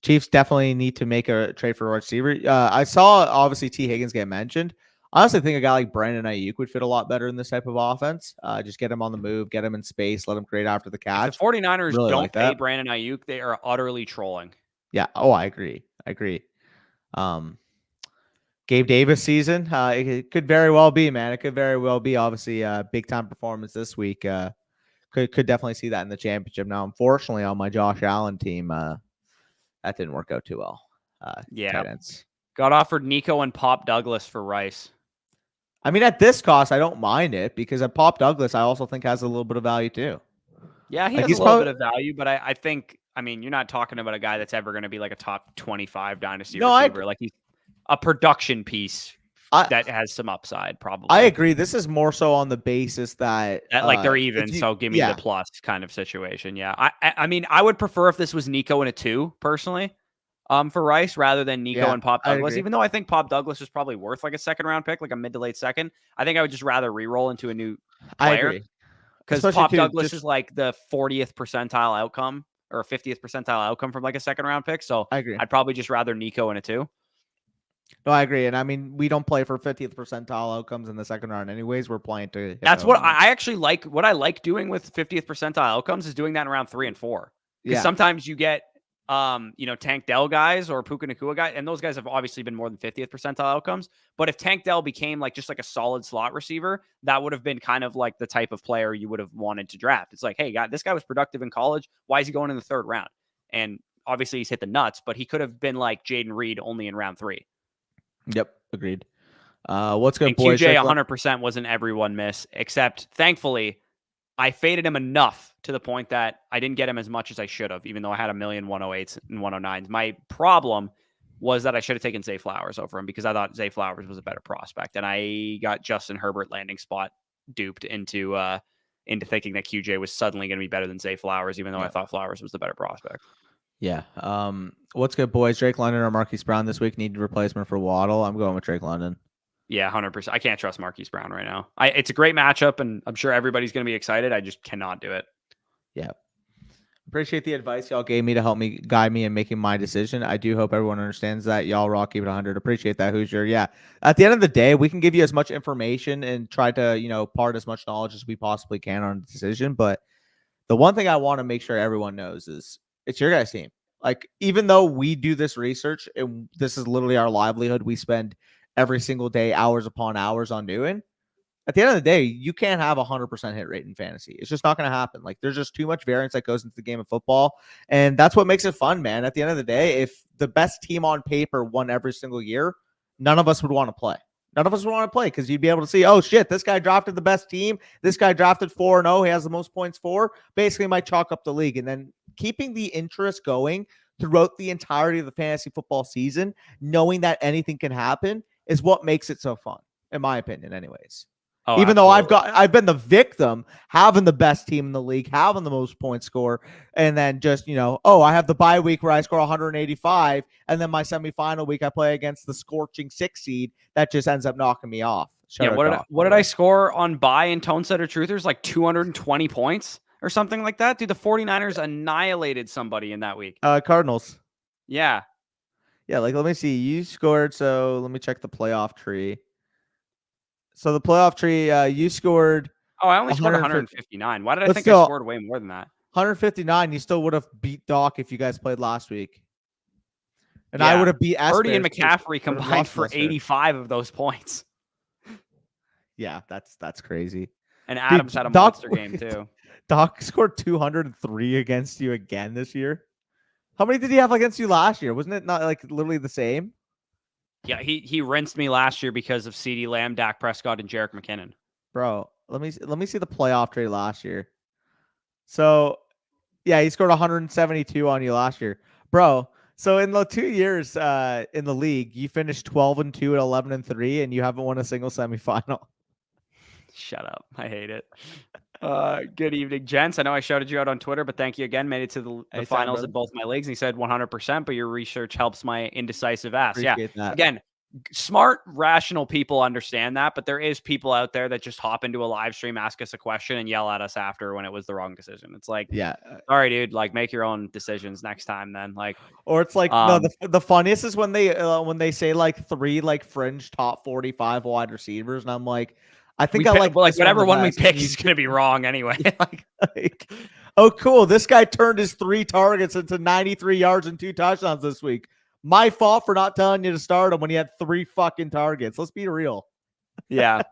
Chiefs definitely need to make a trade for a receiver. I saw, obviously, T. Higgins get mentioned. I honestly think a guy like Brandon Ayuk would fit a lot better in this type of offense. Just get him on the move, get him in space, let him create after the catch. If the 49ers really don't pay Brandon Ayuk, they are utterly trolling. Yeah. Oh, I agree. Gabe Davis season. It could very well be, man. It could very well be. Obviously, big time performance this week. Could definitely see that in the championship. Now, unfortunately, on my Josh Allen team, that didn't work out too well. Got offered Nico and Pop Douglas for Rice. I mean, at this cost, I don't mind it because at Pop Douglas, I also think has a little bit of value too. Yeah, he has a little bit of value, but I think, I mean, you're not talking about a guy that's ever going to be like a top 25 dynasty receiver. Like he's a production piece that has some upside, probably. I agree. This is more so on the basis that like they're even, so give me the plus kind of situation. Yeah, I mean, I would prefer if this was Nico and a 2 personally. For Rice rather than Nico and Pop Douglas, even though I think Pop Douglas is probably worth like a 2nd round pick, like a mid to late 2nd. I think I would just rather re-roll into a new player because Pop Douglas is like the 40th percentile outcome or 50th percentile outcome from like a 2nd round pick. So I agree. I'd probably just rather Nico and a 2. No, I agree. And I mean, we don't play for 50th percentile outcomes in the 2nd round anyways. We're playing to hit. That's what I actually like. What I like doing with 50th percentile outcomes is doing that in round 3 and 4. Because sometimes you get Tank Dell guys or Puka Nacua guys, and those guys have obviously been more than 50th percentile outcomes. But if Tank Dell became like just like a solid slot receiver, that would have been kind of like the type of player you would have wanted to draft. It's like, hey, this guy was productive in college. Why is he going in the 3rd round? And obviously he's hit the nuts, but he could have been like Jaden Reed only in round 3. Yep, agreed. What's good, boys? QJ 100% wasn't everyone miss, except thankfully I faded him enough to the point that I didn't get him as much as I should have, even though I had 1,108s and 109s. My problem was that I should have taken Zay Flowers over him because I thought Zay Flowers was a better prospect. And I got Justin Herbert landing spot duped into into thinking that QJ was suddenly going to be better than Zay Flowers, even though Yeah. I thought Flowers was the better prospect. Yeah. What's good, boys? Drake London or Marquise Brown this week? Need a replacement for Waddle. I'm going with Drake London. Yeah, 100%. I can't trust Marquise Brown right now. It's a great matchup, and I'm sure everybody's going to be excited. I just cannot do it. Yeah. Appreciate the advice y'all gave me to help me guide me in making my decision. I do hope everyone understands that. Y'all raw keep it 100. Appreciate that, Hoosier. Yeah. At the end of the day, we can give you as much information and try to, part as much knowledge as we possibly can on the decision. But the one thing I want to make sure everyone knows is it's your guys' team. Like, even though we do this research and this is literally our livelihood, we spend every single day, hours upon hours on doing. At the end of the day, you can't have a 100% hit rate in fantasy. It's just not going to happen. Like, there's just too much variance that goes into the game of football. And that's what makes it fun, man. At the end of the day, if the best team on paper won every single year, none of us would want to play. None of us would want to play because you'd be able to see, oh, shit, this guy drafted the best team. This guy drafted 4-0. He has the most points for. Basically, might chalk up the league. And then keeping the interest going throughout the entirety of the fantasy football season, knowing that anything can happen, is what makes it so fun, in my opinion, anyways. Oh, even though absolutely. I've been the victim having the best team in the league, having the most point score, and then just, I have the bye week where I score 185, and then my semifinal week I play against the scorching 6 seed that just ends up knocking me off. What did I score on bye in Tone Setter Truthers? Like 220 points or something like that? Dude, the 49ers annihilated somebody in that week. Cardinals. Yeah. Yeah, let me see. You scored, so let me check the playoff tree. So the playoff tree, you scored. Oh, I only scored 159. Why did I think I scored way more than that? 159. You still would have beat Doc if you guys played last week. And I would have beat Purdy and McCaffrey combined for 85 of those points. Yeah, that's crazy. And Adams had a monster game too. Doc scored 203 against you again this year. How many did he have against you last year? Wasn't it not literally the same? Yeah, he rinsed me last year because of CeeDee Lamb, Dak Prescott, and Jerick McKinnon. Bro, let me see the playoff trade last year. So, yeah, he scored 172 on you last year, bro. So in the 2 years in the league, you finished 12-2 and 11-3, and you haven't won a single semifinal. Shut up! I hate it. Good evening, gents. I know I shouted you out on Twitter, but thank you again. Made it to the finals in both my leagues. And he said 100%, but your research helps my indecisive ass. Appreciate that. Again, smart, rational people understand that, but there is people out there that just hop into a live stream, ask us a question, and yell at us after when it was the wrong decision. It's like, yeah, sorry, dude. Make your own decisions next time, then. Or it's like, no, the funniest is when they say 3 fringe top 45 wide receivers, and I'm like, I think whatever one we pick is going to be wrong anyway. Oh, cool. This guy turned his 3 targets into 93 yards and 2 touchdowns this week. My fault for not telling you to start him when he had 3 fucking targets. Let's be real. Yeah.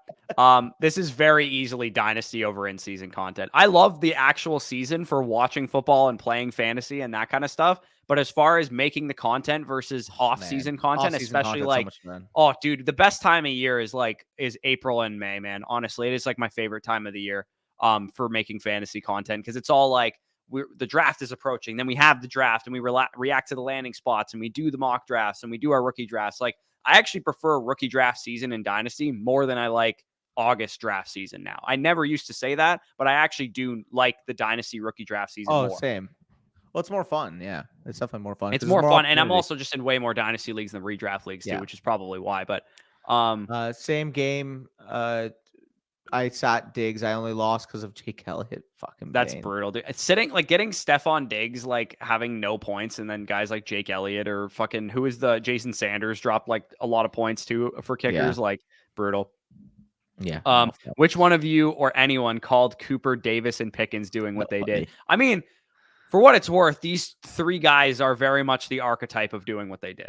This is very easily dynasty over in-season content. I love the actual season for watching football and playing fantasy and that kind of stuff. But as far as making the content versus off-season content, especially dude, the best time of year is April and May, man. Honestly, it is my favorite time of the year for making fantasy content because it's all the draft is approaching. Then we have the draft and we react to the landing spots and we do the mock drafts and we do our rookie drafts. I actually prefer rookie draft season in Dynasty more than I like August draft season now. I never used to say that, but I actually do like the Dynasty rookie draft season more. Same. Well, it's more fun. Yeah, it's definitely more fun. It's more fun, and I'm also just in way more Dynasty leagues than redraft leagues too, which is probably why. But same game. I sat Diggs. I only lost because of Jake Elliott. Fucking that's brutal, dude. It's getting Stephon Diggs having no points, and then guys like Jake Elliott or fucking who is the Jason Sanders dropped a lot of points too for kickers. Brutal. Yeah. Which one of you or anyone called Cooper, Davis, and Pickens doing what they did? I mean, for what it's worth, these 3 guys are very much the archetype of doing what they did.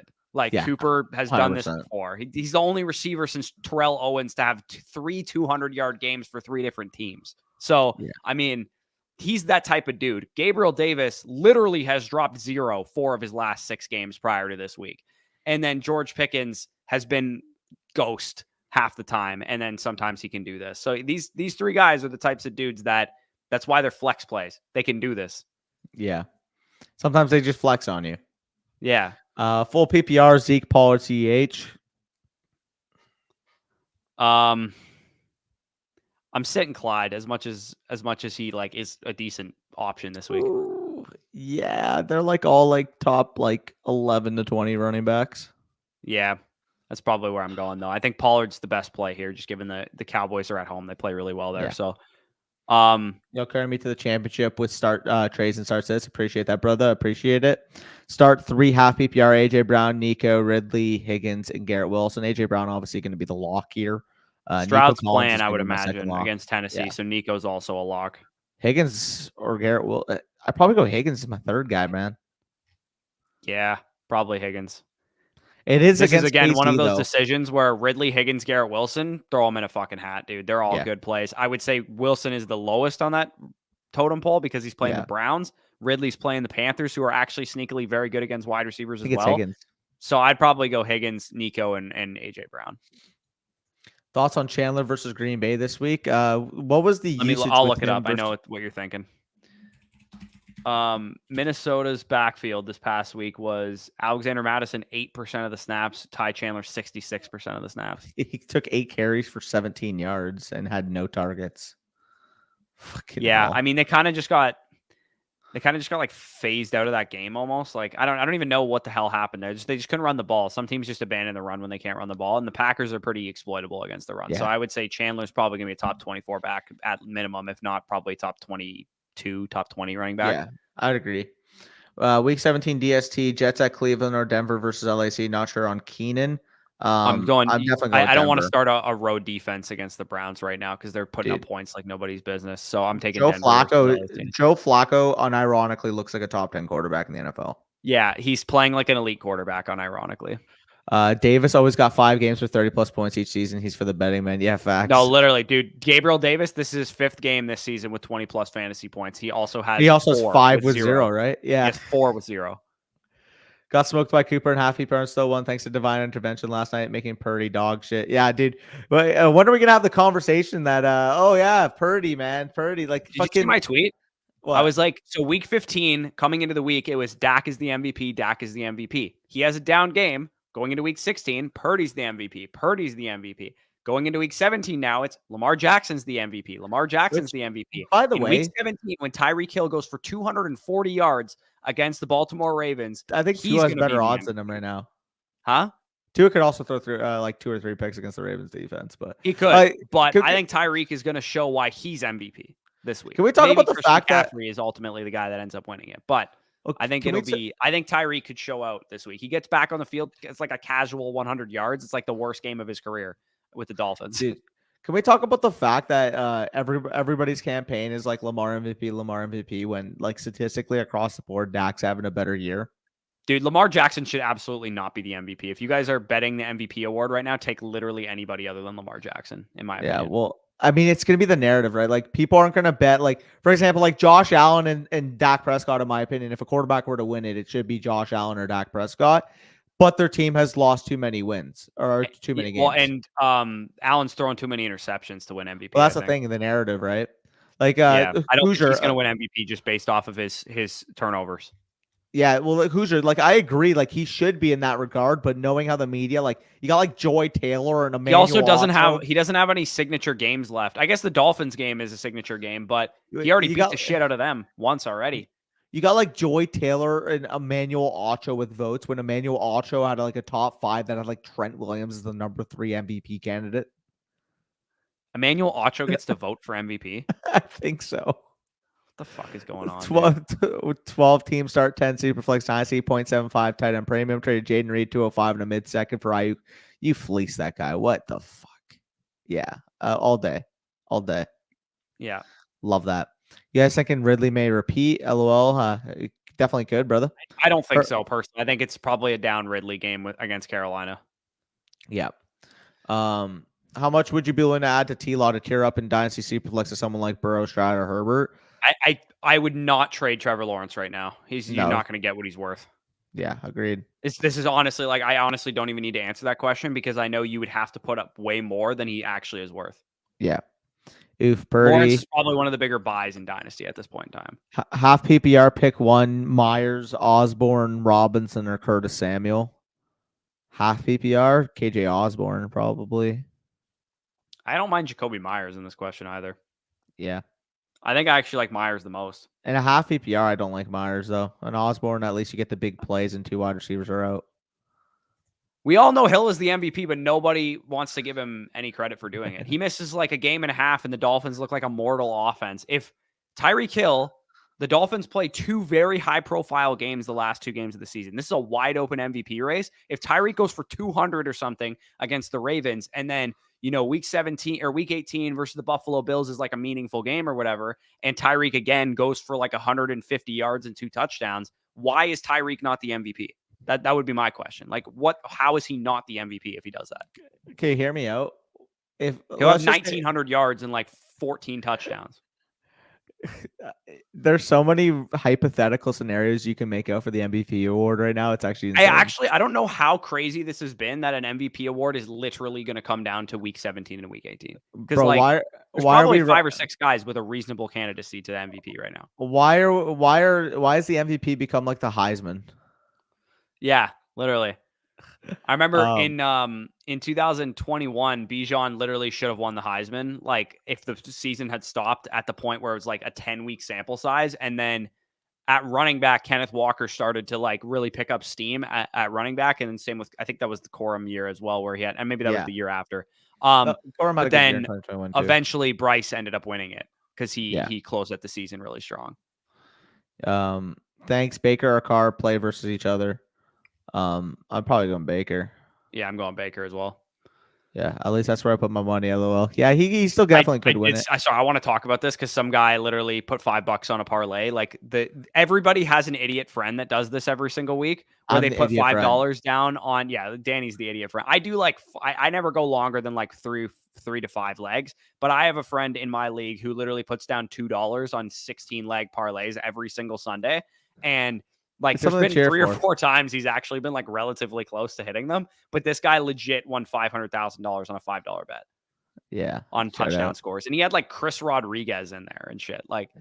Cooper has 100%. Done this before. He's the only receiver since Terrell Owens to have 3 200-yard games for 3 different teams. So, I mean, he's that type of dude. Gabriel Davis literally has dropped 4 of his last 6 games prior to this week. And then George Pickens has been ghost half the time. And then sometimes he can do this. So these 3 guys are the types of dudes that's why they're flex plays. They can do this. Yeah. Sometimes they just flex on you. Yeah. Full PPR, Zeke, Pollard, CEH. I'm sitting Clyde as much as he like is a decent option this week. Ooh, yeah, they're like all like top like 11 to 20 running backs. Yeah, that's probably where I'm going though. I think Pollard's the best play here, just given the Cowboys are at home. They play really well there. Yeah. So, You'll carry me to the championship with start trades and start sits. Appreciate that, brother. Appreciate it. Start 3 half PPR: AJ Brown, Nico, Ridley, Higgins, and Garrett Wilson. AJ Brown obviously going to be the lock here. Nico Stroud's Collins playing, is I going would to be my second imagine, lock. against Tennessee. Yeah. So Nico's also a lock. Higgins or Garrett will. I probably go Higgins as my third guy, man. Yeah, probably Higgins. It is This is against again one of KC, those though. decisions where Ridley, Higgins, Garrett Wilson, throw them in a fucking hat, dude. They're all good plays. I would say Wilson is the lowest on that totem pole because he's playing the Browns. Ridley's playing the Panthers, who are actually sneakily very good against wide receivers as well. Higgins. So I'd probably go Higgins, Nico, and AJ Brown. Thoughts on Chandler versus Green Bay this week? What was the usage? I'll look it up. I know what you're thinking. Minnesota's backfield this past week was Alexander Mattison 8% of the snaps, Ty Chandler 66% of the snaps. He took 8 carries for 17 yards and had no targets. Fucking hell. I mean they kind of just got like phased out of that game almost. Like I don't even know what the hell happened there. They just couldn't run the ball. Some teams just abandon the run when they can't run the ball, and the Packers are pretty exploitable against the run. So I would say Chandler's probably going to be a top 24 back at minimum, if not probably top 22, top 20 running back. Yeah, I'd agree. Week 17 DST, Jets at Cleveland or Denver versus LAC. Not sure on Keenan. I'm definitely going. I don't want to Denver. start a road defense against the Browns right now because they're putting up points like nobody's business. So I'm taking Joe Denver. Joe Flacco unironically looks like a top 10 quarterback in the NFL. Yeah, he's playing like an elite quarterback unironically. Davis always got 5 games with 30+ points each season. He's for the betting man. Yeah, facts. No, literally, dude. Gabriel Davis, this is his 5th game this season with 20+ fantasy points. He also has 5 with 0, right? Yeah. He has 4 with 0. Got smoked by Cooper and half PPR and still won thanks to divine intervention last night, making Purdy dog shit. Yeah, dude. But when are we gonna have the conversation that Purdy, man, Purdy, like Did you see my tweet? What? I was like, so week 15 coming into the week, it was Dak is the MVP. Dak is the MVP. He has a down game going into week 16. Purdy's the MVP. Purdy's the MVP. Going into week 17 now, it's Lamar Jackson's the MVP. Lamar Jackson's the MVP. By the way, week 17, when Tyreek Hill goes for 240 yards against the Baltimore Ravens, I think Tua has better odds than him right now. Huh? Tua could also throw through like 2 or 3 picks against the Ravens defense, but he could. But I think Tyreek is going to show why he's MVP this week. Can we talk about the fact that McCaffrey is ultimately the guy that ends up winning it? But I think I think Tyreek could show out this week. He gets back on the field. It's like a casual 100 yards. It's like the worst game of his career with the Dolphins. Dude, can we talk about the fact that everybody's campaign is like Lamar MVP when like statistically across the board, Dak's having a better year? Dude, Lamar Jackson should absolutely not be the MVP. If you guys are betting the MVP award right now, take literally anybody other than Lamar Jackson, in my opinion. Yeah, well, I mean, it's going to be the narrative, right? Like, people aren't going to bet, like, for example, like Josh Allen and Dak Prescott, in my opinion. If a quarterback were to win it, it should be Josh Allen or Dak Prescott. But their team has lost too many wins or too many games. Well, and Allen's throwing too many interceptions to win MVP. Well, that's the thing in the narrative, right? Like, I don't think he's going to win MVP just based off of his turnovers. Yeah, well, like, Hoosier, like, I agree, like, he should be in that regard, but knowing how the media, like, you got like Joy Taylor and Emmanuel. He also doesn't have any signature games left. I guess the Dolphins game is a signature game, but he already beat the shit out of them once already. You got like Joy Taylor and Emmanuel Ocho with votes when Emmanuel Ocho had like a top 5 that had like Trent Williams as the number 3 MVP candidate. Emmanuel Ocho gets to vote for MVP? I think so. The fuck is going on? 12 teams start 10 Superflex Dynasty 0.75 tight end premium. Traded Jaden Reed 205 in a mid second for Ayuk. You fleece that guy. What the fuck? Yeah, all day. Yeah, love that. You guys thinking Ridley may repeat? LOL. Definitely could, brother. I don't think so personally. I think it's probably a down Ridley game against Carolina. Yeah. How much would you be willing to add to T-Law to tear up in Dynasty Superflex to someone like Burrow, Stroud, or Herbert? I would not trade Trevor Lawrence right now. You're not going to get what he's worth. Yeah, agreed. This is honestly like I honestly don't even need to answer that question because I know you would have to put up way more than he actually is worth. Yeah. Oof, Purdy. Lawrence is probably one of the bigger buys in Dynasty at this point in time. Half PPR, pick one: Myers, Osborne, Robinson, or Curtis Samuel. Half PPR, KJ Osborne probably. I don't mind Jacoby Myers in this question either. Yeah. I think I actually like Myers the most. In a half PPR, I don't like Myers though. An Osborne, at least you get the big plays and 2 wide receivers are out. We all know Hill is the MVP, but nobody wants to give him any credit for doing it. He misses like a game and a half, and the Dolphins look like a mortal offense. If Tyreek Hill, the Dolphins play 2 very high-profile games the last 2 games of the season. This is a wide-open MVP race. If Tyreek goes for 200 or something against the Ravens, and then week 17 or week 18 versus the Buffalo Bills is like a meaningful game or whatever, and Tyreek again goes for like 150 yards and 2 touchdowns, why is Tyreek not the MVP? That would be my question. Like, how is he not the MVP if he does that? Okay, hear me out. If He'll have 1,900 yards and like 14 touchdowns. There's so many hypothetical scenarios you can make out for the MVP award right now. It's actually insane. I don't know how crazy this has been that an MVP award is literally going to come down to week 17 and week 18. Because like, there's probably 5 or 6 guys with a reasonable candidacy to the MVP right now. Why is the MVP become like the Heisman? Yeah, literally. I remember in 2021, Bijan literally should have won the Heisman. Like if the season had stopped at the point where it was like a 10-week sample size, and then at running back, Kenneth Walker started to like really pick up steam at running back, and then same with I think that was the Corum year as well, where he had, and maybe that was the year after. But then eventually Bryce ended up winning it because he closed out the season really strong. Thanks, Baker or Carr play versus each other. I'm probably going Baker. Yeah, I'm going Baker as well. Yeah, at least that's where I put my money. LOL. Yeah, he still definitely could win it. I want to talk about this because some guy literally put $5 on a parlay. Like everybody has an idiot friend that does this every single week, where they put $5 down on. Yeah, Danny's the idiot friend. I do like I never go longer than like three to 5 legs, but I have a friend in my league who literally puts down $2 on 16 leg parlays every single Sunday, and like there's been 3 or 4 times he's actually been like relatively close to hitting them, but this guy legit won $500,000 on a $5 bet. Yeah, on touchdown scores, and he had like Chris Rodriguez in there and shit. Like,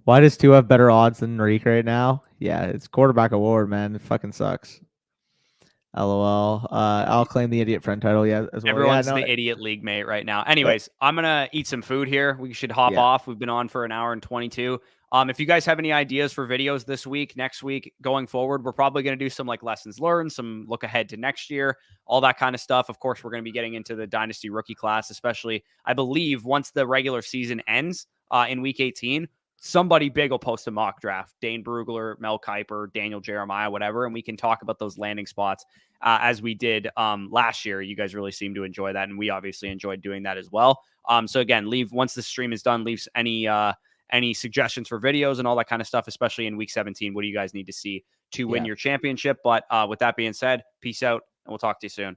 why does 2 have better odds than Reek right now? Yeah, it's quarterback award, man. It fucking sucks. LOL. I'll claim the idiot friend title. Yeah, as well. Everyone's the idiot league mate right now. Anyways, I'm gonna eat some food here. We should hop off. We've been on for an hour and 22. If you guys have any ideas for videos this week, next week, going forward, we're probably going to do some like lessons learned, some look ahead to next year, all that kind of stuff. Of course, we're going to be getting into the Dynasty rookie class, especially, I believe, once the regular season ends in week 18, somebody big will post a mock draft. Dane Brugler, Mel Kiper, Daniel Jeremiah, whatever, and we can talk about those landing spots as we did last year. You guys really seem to enjoy that, and we obviously enjoyed doing that as well. So again, once the stream is done, leave any suggestions for videos and all that kind of stuff, especially in week 17. What do you guys need to see to win your championship? But with that being said, peace out, and we'll talk to you soon.